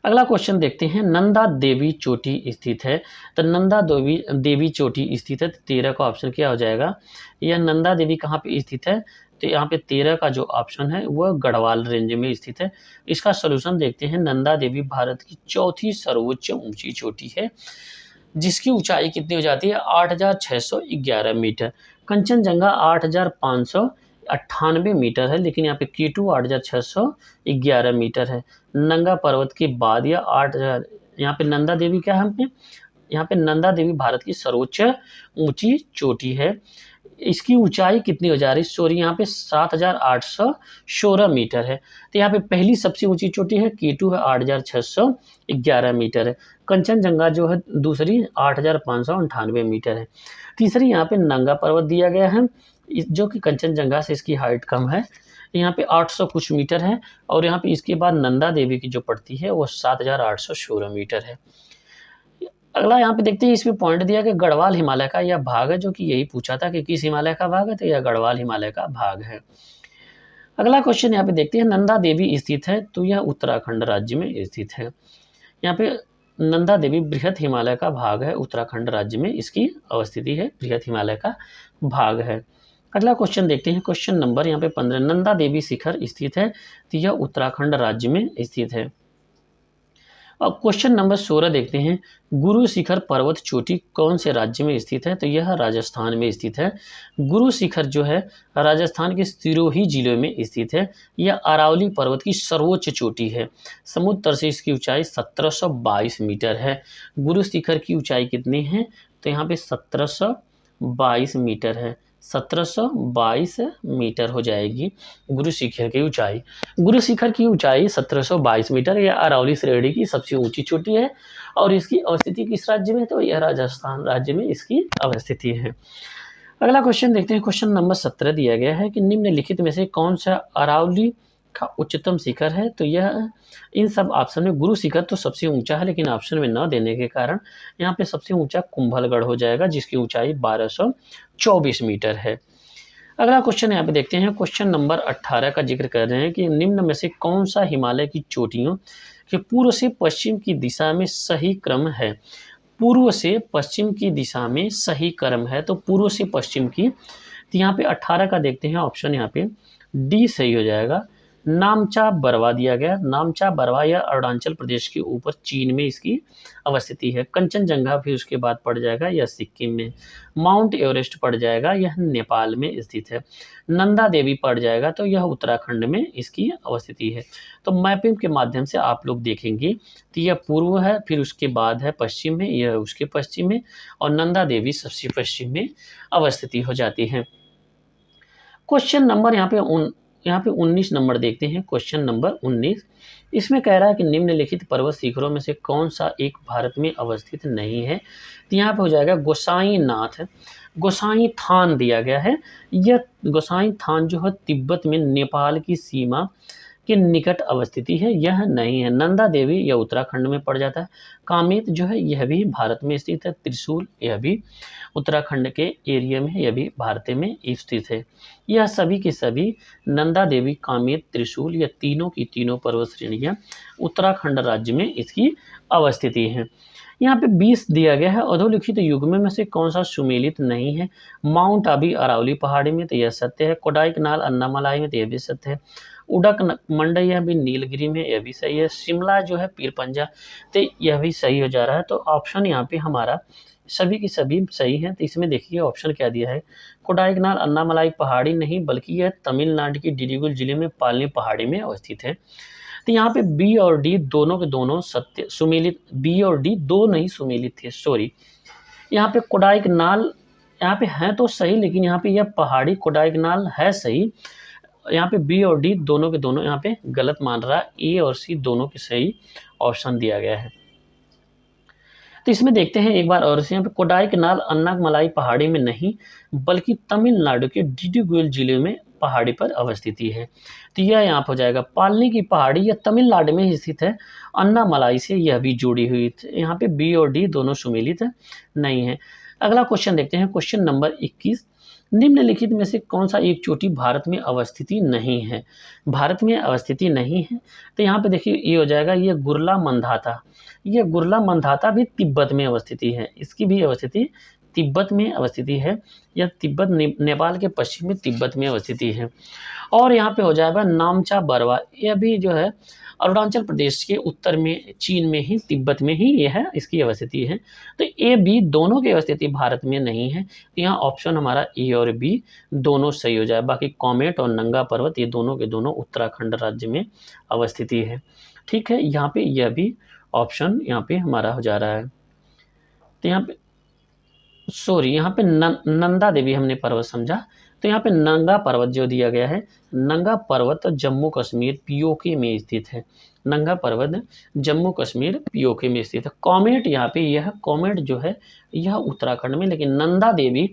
अगला क्वेश्चन देखते हैं, नंदा देवी चोटी स्थित है। तो नंदा देवी चोटी स्थित है, तो 13 का ऑप्शन क्या हो जाएगा। यह नंदा देवी कहाँ पे स्थित है, तो यहाँ पे 13 का जो ऑप्शन है वह गढ़वाल रेंज में स्थित है। इसका सोल्यूशन देखते हैं, नंदा देवी भारत की चौथी सर्वोच्च ऊंची चोटी है, जिसकी ऊंचाई कितनी हो जाती है, 8,611 मीटर। कंचनजंगा 8,598 मीटर है, लेकिन यहाँ पे K2 8,611 मीटर है। नंगा पर्वत के बाद यह 8,000, यहाँ पे नंदा देवी क्या है, यहाँ पे नंदा देवी भारत की सर्वोच्च ऊंची चोटी है। इसकी ऊंचाई कितनी हो जा रही, सॉरी यहाँ पे 7,816 मीटर है। तो यहाँ पे पहली सबसे ऊंची चोटी है K2 है, 8,611 मीटर है। कंचनजंगा जो है दूसरी 8,598 मीटर है। तीसरी यहाँ पे नंगा पर्वत दिया गया है, जो कि कंचनजंगा से इसकी हाइट कम है, यहाँ पे 800 कुछ मीटर है। और यहाँ पे इसके बाद नंदा देवी की जो पड़ती है वो 7,816 मीटर है। अगला यहाँ पे देखते हैं, इसमें पॉइंट दिया कि गढ़वाल हिमालय का यह भाग है, जो कि यही पूछा था कि किस हिमालय का भाग है, तो यह गढ़वाल हिमालय का भाग है। अगला क्वेश्चन यहाँ पे देखते हैं, नंदा देवी स्थित है, तो यह उत्तराखंड राज्य में स्थित है। यहाँ पे नंदा देवी बृहत हिमालय का भाग है, उत्तराखंड राज्य में इसकी अवस्थिति है, बृहत हिमालय का भाग है। अगला क्वेश्चन देखते हैं, क्वेश्चन नंबर यहाँ पे 15, नंदा देवी शिखर स्थित है, तो यह उत्तराखंड राज्य में स्थित है। अब क्वेश्चन नंबर 16 देखते हैं। गुरु शिखर पर्वत चोटी कौन से राज्य में स्थित है? तो यह राजस्थान में स्थित है। गुरु शिखर जो है राजस्थान के सिरोही जिले में स्थित है। यह अरावली पर्वत की सर्वोच्च चोटी है। समुद्र तल से इसकी ऊंचाई 1722 मीटर है। गुरु शिखर की ऊंचाई कितनी है? तो यहाँ पे 1722 मीटर है। 1722 मीटर हो जाएगी गुरु शिखर की ऊंचाई। गुरु शिखर की ऊंचाई 1722 मीटर। यह अरावली श्रेणी की सबसे ऊंची चोटी है और इसकी अवस्थिति किस राज्य में? तो यह राजस्थान राज्य में इसकी अवस्थिति है। अगला क्वेश्चन देखते हैं। क्वेश्चन नंबर 17 दिया गया है कि निम्नलिखित में से कौन सा अरावली का उच्चतम शिखर है? तो यह इन सब ऑप्शन में गुरु शिखर तो सबसे ऊंचा है, लेकिन ऑप्शन में न देने के कारण यहाँ पे सबसे ऊंचा कुंभलगढ़ हो जाएगा, जिसकी ऊंचाई 1224 मीटर है। अगला क्वेश्चन यहाँ पे देखते हैं। क्वेश्चन नंबर 18 का जिक्र कर रहे हैं कि निम्न में से कौन सा हिमालय की चोटियों के पूर्व से पश्चिम की दिशा में सही क्रम है? पूर्व से पश्चिम की दिशा में सही क्रम है, तो पूर्व से पश्चिम की, तो यहाँ पे 18 का देखते हैं ऑप्शन, यहाँ पे डी सही हो जाएगा। नामचा बरवा दिया गया। नामचा बरवा यह अरुणाचल प्रदेश के ऊपर चीन में इसकी अवस्थिति है। कंचनजंगा फिर उसके बाद पड़ जाएगा, यह सिक्किम में। माउंट एवरेस्ट पड़ जाएगा, यह नेपाल में स्थित है। नंदा देवी पड़ जाएगा, तो यह उत्तराखंड में इसकी अवस्थिति है। तो मैपिंग के माध्यम से आप लोग देखेंगे तो यह पूर्व है, फिर उसके बाद है पश्चिम में, यह उसके पश्चिम में, और नंदा देवी सबसे पश्चिम में अवस्थिति हो जाती है। क्वेश्चन नंबर यहाँ पे 19 नंबर देखते हैं। क्वेश्चन नंबर 19, इसमें कह रहा है कि निम्नलिखित पर्वत शिखरों में से कौन सा एक भारत में अवस्थित नहीं है? तो यहाँ पे हो जाएगा गोसाई नाथ। गोसाई थान दिया गया है। यह गोसाई थान जो है तिब्बत में नेपाल की सीमा के निकट अवस्थिति है, यह नहीं है। नंदा देवी यह उत्तराखंड में पड़ जाता है। कामेत जो है यह भी भारत में स्थित है। त्रिशूल यह भी उत्तराखंड के एरिया में, यह भी भारत में स्थित है। यह सभी के सभी नंदा देवी, कामेत, त्रिशूल, यह तीनों की तीनों पर्वत श्रेणियाँ उत्तराखंड राज्य में इसकी अवस्थिति है। यहाँ पे 20 दिया गया है। अधोलिखित युग्म में से कौन सा सुमेलित नहीं है? माउंट आबू अरावली पहाड़ी में, तो यह सत्य है। कोडाईकनाल अन्नामलाई में, तो यह भी सत्य है। उडक मंडई यह भी नीलगिरी में, यह भी सही है। शिमला जो है पीरपंजा, तो यह भी सही हो जा रहा है। तो ऑप्शन यहाँ पे हमारा सभी की सभी सही है। तो इसमें देखिए ऑप्शन क्या दिया है। कोडाईकनाल अन्नामलाई पहाड़ी नहीं, बल्कि यह तमिलनाडु के डिडिगुल जिले में पालनी पहाड़ी में अवस्थित है। तो यहाँ पे बी और डी दोनों के दोनों सत्य सुमेलित, बी और डी दो नहीं सुमेलित थे, सॉरी। यहाँ पे कोडाईकनाल यहाँ पे है तो सही, लेकिन यहाँ पे यह पहाड़ी कोडाईकनाल है सही। यहाँ पे बी और डी दोनों के दोनों यहाँ पे गलत मान रहा है। ए और सी दोनों के सही ऑप्शन दिया गया है। तो इसमें देखते हैं एक बार और से, यहाँ पे कोडाईकनाल अन्नामलाई पहाड़ी में नहीं, बल्कि तमिलनाडु के डिडिगुल जिले में पहाड़ी पर अवस्थिति है। तो यह यहाँ पर हो जाएगा। पालनी की पहाड़ी यह तमिलनाडु में स्थित है। अन्नामलाई से यह भी जुड़ी हुई थी। यहाँ पे बी और डी दोनों सुमेलित नहीं है। अगला क्वेश्चन देखते हैं। क्वेश्चन नंबर 21, निम्नलिखित में से कौन सा एक चोटी भारत में अवस्थिति नहीं है? भारत में अवस्थिति नहीं है, तो यहाँ पे देखिए ये हो जाएगा, ये गुरला मंधाता। यह गुरला मंधाता भी तिब्बत में अवस्थिति है। इसकी भी अवस्थिति तिब्बत में अवस्थिति है। यह तिब्बत नेपाल के पश्चिम में तिब्बत में अवस्थिति है। और यहाँ पे हो जाएगा नामचा बरवा, यह भी जो है अरुणाचल प्रदेश के उत्तर में, चीन में ही, तिब्बत में ही यह है, इसकी अवस्थिति है। तो ए बी दोनों की अवस्थिति भारत में नहीं है। तो यहाँ ऑप्शन हमारा ए और बी दोनों सही हो जाए। बाकी कॉमेट और नंगा पर्वत ये दोनों के दोनों उत्तराखंड राज्य में अवस्थिति है। ठीक है, यहाँ पे यह भी ऑप्शन यहाँ पे हमारा हो जा रहा है। तो यहाँ पे सॉरी, यहाँ पे नंदा देवी हमने पर्वत समझा। तो यहाँ पे नंगा पर्वत जो दिया गया है, नंगा पर्वत जम्मू कश्मीर पीओके में स्थित है। नंगा पर्वत जम्मू कश्मीर पीओके में स्थित है। कॉमेट यहाँ पे, यह कॉमेट जो है यह उत्तराखंड में, लेकिन नंदा देवी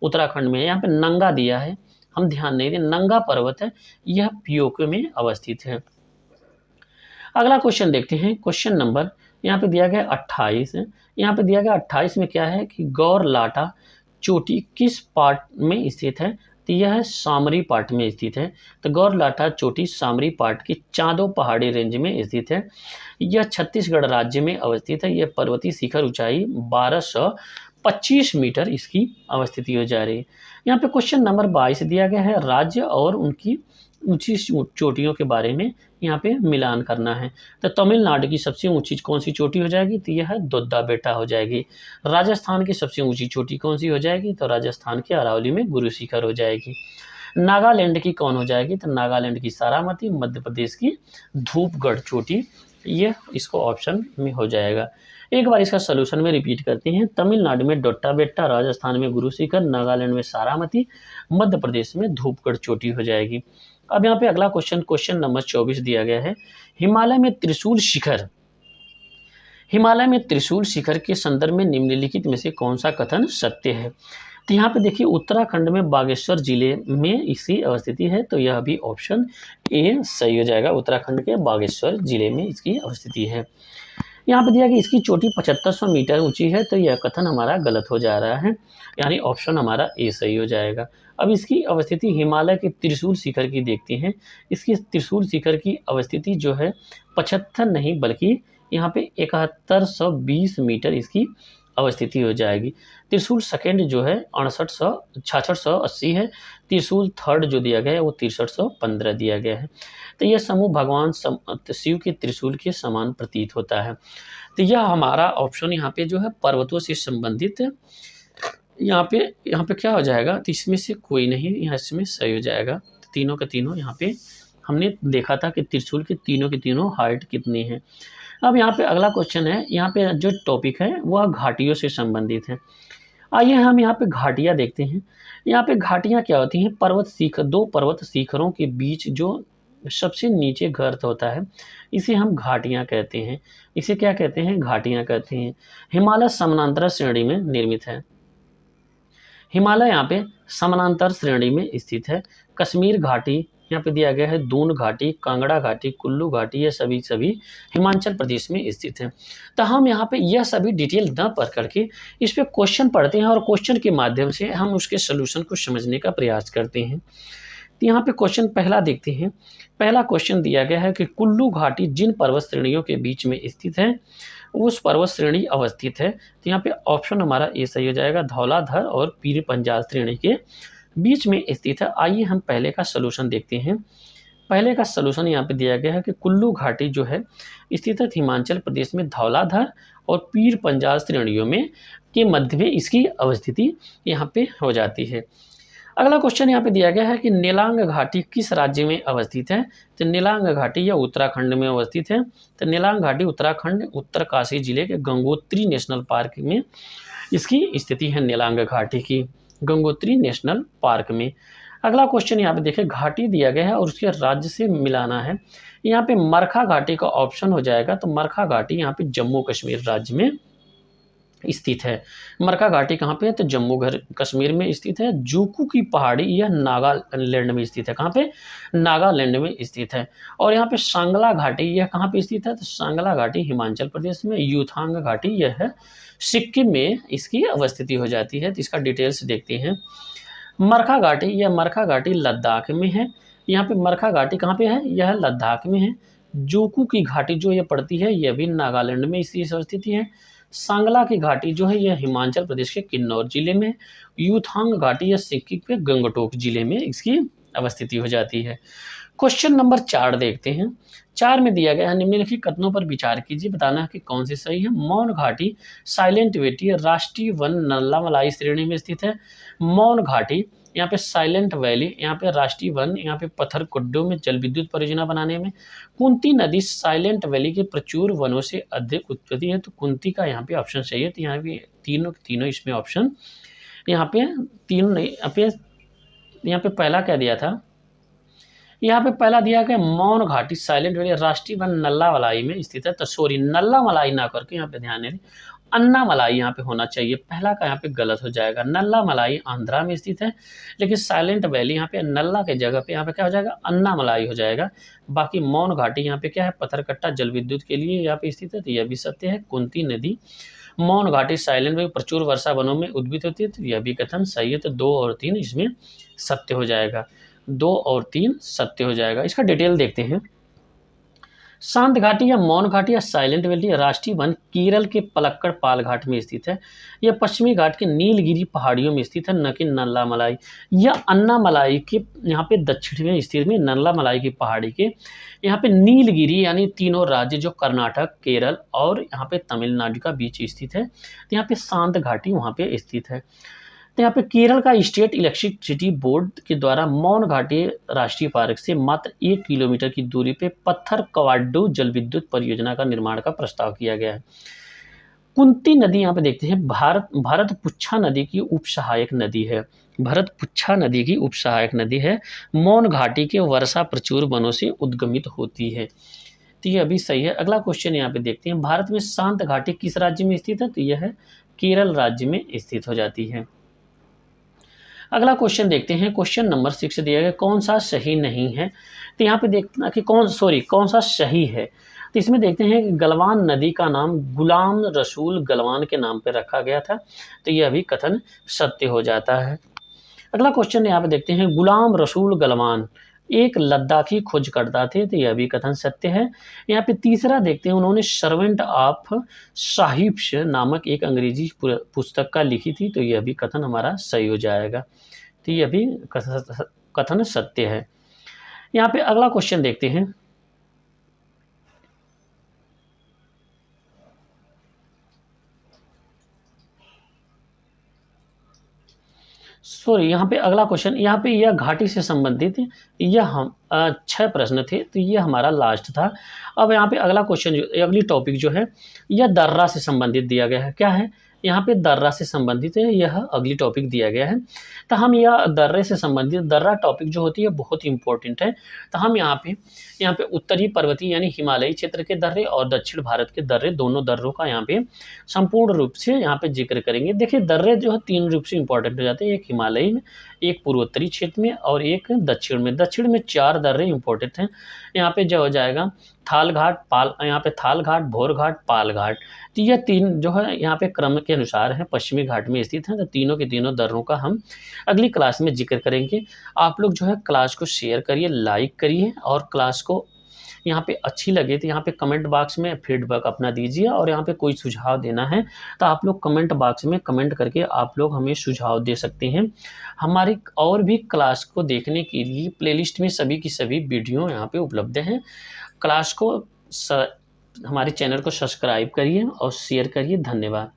उत्तराखंड में है। यहाँ पे नंगा दिया है, हम ध्यान नहीं दें। नंगा पर्वत है, यह पीओके में अवस्थित है। अगला क्वेश्चन देखते हैं। क्वेश्चन नंबर यहाँ पे दिया गया 28। यहाँ पे दिया गया 28 में क्या है कि गौर लाटा चोटी किस पार्ट में स्थित है? तो यह सामरी पार्ट में स्थित है। तो गौर लाटा चोटी सामरी पार्ट की चांदो पहाड़ी रेंज में स्थित है। यह छत्तीसगढ़ राज्य में अवस्थित है। यह पर्वतीय शिखर ऊंचाई 1225 मीटर इसकी अवस्थिति हो जा रही है। यहाँ पे क्वेश्चन नंबर 22 दिया गया है। राज्य और उनकी ऊंची चोटियों के बारे में यहाँ पे मिलान करना है। तो तमिलनाडु की सबसे ऊंची कौन सी चोटी हो जाएगी, तो यह दोद्दा बेटा हो जाएगी। राजस्थान की सबसे ऊंची चोटी कौन सी हो जाएगी, तो राजस्थान के अरावली में गुरु शिखर हो जाएगी। नागालैंड की कौन हो जाएगी, तो नागालैंड की सारामती, मध्य प्रदेश की धूपगढ़ चोटी, ये इसको ऑप्शन में हो जाएगा। एक बार इसका सोल्यूशन में रिपीट करते हैं। तमिलनाडु में डोट्टा बेट्टा, राजस्थान में गुरु शिखर, नागालैंड में सारामती, मध्य प्रदेश में धूपगढ़ चोटी हो जाएगी। अब यहाँ पे अगला क्वेश्चन नंबर 24 दिया गया है। हिमालय में त्रिशूल शिखर के संदर्भ में निम्नलिखित में से कौन सा कथन सत्य है। तो यहाँ पे देखिए उत्तराखंड में बागेश्वर जिले में इसकी अवस्थिति है, तो यह भी ऑप्शन ए सही हो जाएगा। उत्तराखंड के बागेश्वर जिले में इसकी अवस्थिति है। यहाँ पे दिया कि इसकी चोटी 7500 मीटर ऊंची है, तो यह कथन हमारा गलत हो जा रहा है, यानी ऑप्शन हमारा ए सही हो जाएगा। अब इसकी अवस्थिति हिमालय के त्रिशूल शिखर की देखते हैं। इसकी त्रिशूल शिखर की अवस्थिति जो है 75 नहीं बल्कि यहाँ पे 7120 मीटर इसकी अवस्थिति हो जाएगी। त्रिशूल सेकेंड जो है 6680 है। त्रिशूल थर्ड जो दिया गया है वो 6315 दिया गया है। तो यह समूह भगवान शिव के त्रिशूल के समान प्रतीत होता है। तो यह हमारा ऑप्शन यहाँ पे जो है पर्वतों से संबंधित यहाँ पे क्या हो जाएगा, तो इसमें से कोई नहीं, यहाँ इसमें सही हो जाएगा। तो तीनों के तीनों यहाँ पे हमने देखा था कि त्रिशूल की तीनों हाइट कितनी है। अब यहाँ पे अगला क्वेश्चन है, यहाँ पे जो टॉपिक है वह घाटियों से संबंधित है। आइए हम यहाँ पे घाटियाँ देखते हैं। यहाँ पे घाटियाँ क्या होती हैं, दो पर्वत शिखरों के बीच जो सबसे नीचे गर्त होता है इसे हम घाटियाँ कहते हैं। इसे क्या कहते हैं, घाटियाँ कहते हैं। हिमालय समानांतर श्रेणी में निर्मित है। हिमालय यहाँ पे समानांतर श्रेणी में स्थित है। कश्मीर घाटी यहाँ पे दिया गया है, दून घाटी, कांगड़ा घाटी, कुल्लू घाटी, ये सभी हिमाचल प्रदेश में स्थित है। तो हम यहाँ पे यह सभी डिटेल न पढ़ करके इस पे क्वेश्चन पढ़ते हैं और क्वेश्चन के माध्यम से हम उसके सोल्यूशन को समझने का प्रयास करते हैं। तो यहाँ पे क्वेश्चन पहला देखते हैं। पहला क्वेश्चन दिया गया है कि कुल्लू घाटी जिन पर्वत श्रेणियों के बीच में स्थित है उस पर्वत श्रेणी अवस्थित है। तो यहाँ पे ऑप्शन हमारा ए सही हो जाएगा। धौलाधर और पीर पंजाल श्रेणी के बीच में स्थित है। आइए हम पहले का सलूशन देखते हैं। पहले का सलूशन यहाँ पे दिया गया है कि कुल्लू घाटी जो है स्थित है हिमाचल प्रदेश में धौलाधर और पीर पंजाल श्रेणियों में के मध्य में इसकी अवस्थिति यहाँ पे हो जाती है। अगला क्वेश्चन यहाँ पे दिया गया है कि नेलांग घाटी किस राज्य में अवस्थित है। तो नेलांग घाटी यह उत्तराखंड में अवस्थित है। तो नेलांग घाटी उत्तराखंड उत्तरकाशी जिले के गंगोत्री नेशनल पार्क में इसकी स्थिति है। नेलांग घाटी की गंगोत्री नेशनल पार्क में। अगला क्वेश्चन यहाँ पे देखिए, घाटी दिया गया है और उसके राज्य से मिलाना है। यहाँ पे मरखा घाटी का ऑप्शन हो जाएगा। तो मरखा घाटी यहाँ पे जम्मू कश्मीर राज्य में स्थित है। मरखा घाटी कहाँ पे है, तो जम्मू कश्मीर में स्थित है। जूकू की पहाड़ी यह नागालैंड में स्थित है। कहाँ पे, नागालैंड में स्थित है। और यहाँ पे सांगला घाटी यह कहाँ पे स्थित है, तो सांगला घाटी हिमाचल प्रदेश में। यूथांग घाटी यह है सिक्किम में इसकी अवस्थिति हो जाती है। तो इसका डिटेल्स देखते हैं। मरखा घाटी, यह मरखा घाटी लद्दाख में है। यहाँ पे मरखा घाटी कहाँ पे है, यह लद्दाख में है। जोकू की घाटी जो ये पड़ती है यह भी नागालैंड में इसकी अवस्थिति है। सांगला की घाटी जो है यह हिमाचल प्रदेश के किन्नौर जिले में। यूथांग घाटी यह सिक्किम के गंगटोक जिले में इसकी अवस्थिति हो जाती है। क्वेश्चन नंबर 4 देखते हैं। 4 में दिया गया है, निम्नलिखित कथनों पर विचार कीजिए, बताना है कि कौन सी सही है। मौन घाटी साइलेंट वैली राष्ट्रीय वन नल्लामलाई श्रेणी में स्थित है। मौन घाटी यहाँ पे साइलेंट वैली, यहाँ पे राष्ट्रीय वन, यहाँ पे पत्थरकुड्डों में जल विद्युत परियोजना बनाने में। कुंती नदी साइलेंट वैली के प्रचुर वनों से अधिक उत्पत्ति है। तो कुंती का यहाँ पे ऑप्शन सही है। तो यहाँ पे तीनों इसमें ऑप्शन यहाँ पे तीनों नहीं, यहाँ पे पहला क्या दिया था, यहाँ पे पहला दिया गया मौन घाटी साइलेंट वैली राष्ट्रीय वन नल्लामलाई में स्थित है। तो सॉरी, नल्लामलाई ना करके यहाँ पे ध्यान दें, अन्नामलाई यहाँ पे होना चाहिए। पहला का यहाँ पे गलत हो जाएगा। नल्लामलाई आंध्रा में स्थित है, लेकिन साइलेंट वैली यहाँ पे नल्ला के जगह पे यहाँ पे क्या हो जाएगा, अन्नामलाई हो जाएगा। बाकी मौन घाटी यहाँ पे क्या है, पत्थरकट्टा जल विद्युत के लिए यहाँ पे स्थित है। तो यह भी सत्य है। कुंती नदी मौन घाटी साइलेंट वैली प्रचुर वर्षा वनों में उद्भित होती है। तो यह भी कथन सही है। तो 2 और 3 इसमें सत्य हो जाएगा। 2 और 3 सत्य हो जाएगा। इसका डिटेल देखते हैं। शांत घाटी या मौन घाटी या साइलेंट वैली राष्ट्रीय वन केरल के पलक्कड़ पाल घाट में स्थित है। यह पश्चिमी घाट के नीलगिरी पहाड़ियों में स्थित है, न कि नल्लामलाई। यह अन्नामलाई के यहाँ पे दक्षिण में स्थित में नल्लामलाई की पहाड़ी के यहाँ पे नीलगिरी यानी तीनों राज्य जो कर्नाटक, केरल और यहाँ पे तमिलनाडु का बीच स्थित है। तो यहाँ पे शांत घाटी वहाँ पे स्थित है। तो यहाँ पे केरल का स्टेट इलेक्ट्रिसिटी बोर्ड के द्वारा मौन घाटी राष्ट्रीय पार्क से मात्र 1 किलोमीटर की दूरी पे पत्थर कवाडू जल विद्युत परियोजना का निर्माण का प्रस्ताव किया गया है। कुंती नदी यहाँ पे देखते हैं भरतपुच्छा नदी की उपसहायक नदी है। भरतपुच्छा नदी की उपसहायक नदी है। मौन घाटी के वर्षा प्रचुर वनों से उद्गमित होती है। तो ये अभी सही है। अगला क्वेश्चन यहाँ पे देखते हैं, भारत में शांत घाटी किस राज्य में स्थित है? तो यह है केरल राज्य में स्थित हो जाती है। अगला क्वेश्चन देखते हैं, क्वेश्चन नंबर 6 दिया गया कौन सा सही नहीं है। तो यहाँ पे देखना कि कौन सा सही है। तो इसमें देखते हैं कि गलवान नदी का नाम गुलाम रसूल गलवान के नाम पे रखा गया था। तो यह भी कथन सत्य हो जाता है। अगला क्वेश्चन यहाँ पे देखते हैं, गुलाम रसूल गलवान एक लद्दाखी खोजकर्ता थे। तो यह भी कथन सत्य है। यहाँ पे तीसरा देखते हैं, उन्होंने सर्वेंट ऑफ साहिब्स नामक एक अंग्रेजी पुस्तक का लिखी थी। तो यह भी कथन हमारा सही हो जाएगा। तो यह भी कथन सत्य है। यहाँ पे अगला क्वेश्चन देखते हैं, यहाँ पे अगला क्वेश्चन, यहाँ पे यह घाटी से संबंधित यह हम 6 प्रश्न थे। तो ये हमारा लास्ट था। अब यहाँ पे अगला क्वेश्चन अगली टॉपिक जो है यह दर्रा से संबंधित दिया गया है। क्या है? यहाँ पे दर्रा से संबंधित है, यह अगली टॉपिक दिया गया है। तो हम यह दर्रे से संबंधित दर्रा टॉपिक जो होती है बहुत इंपॉर्टेंट है। तो हम यहाँ पे उत्तरी पर्वतीय यानी हिमालयी क्षेत्र के दर्रे और दक्षिण भारत के दर्रे, दोनों दर्रों का यहाँ पे संपूर्ण रूप से यहाँ पे जिक्र करेंगे। देखिए दर्रे जो है 3 रूप से इंपॉर्टेंट हो जाते हैं, एक हिमालयी में, एक पूर्वोत्तरी क्षेत्र में और एक दक्षिण में। दक्षिण में 4 दर्रे इंपॉर्टेंट हैं। यहाँ पे जो हो जाएगा थाल घाट, भोर घाट, पाल घाट। तो ये 3 जो है यहाँ पे क्रम के अनुसार है, पश्चिमी घाट में स्थित हैं। तो तीनों के तीनों दर्रों का हम अगली क्लास में जिक्र करेंगे। आप लोग जो है क्लास को शेयर करिए, लाइक करिए और क्लास को यहाँ पे अच्छी लगे तो यहाँ पे कमेंट बॉक्स में फीडबैक अपना दीजिए। और यहाँ पे कोई सुझाव देना है तो आप लोग कमेंट बॉक्स में कमेंट करके आप लोग हमें सुझाव दे सकते हैं। हमारी और भी क्लास को देखने के लिए प्लेलिस्ट में सभी की सभी वीडियो यहाँ पे उपलब्ध हैं। क्लास को हमारे चैनल को सब्सक्राइब करिए और शेयर करिए। धन्यवाद।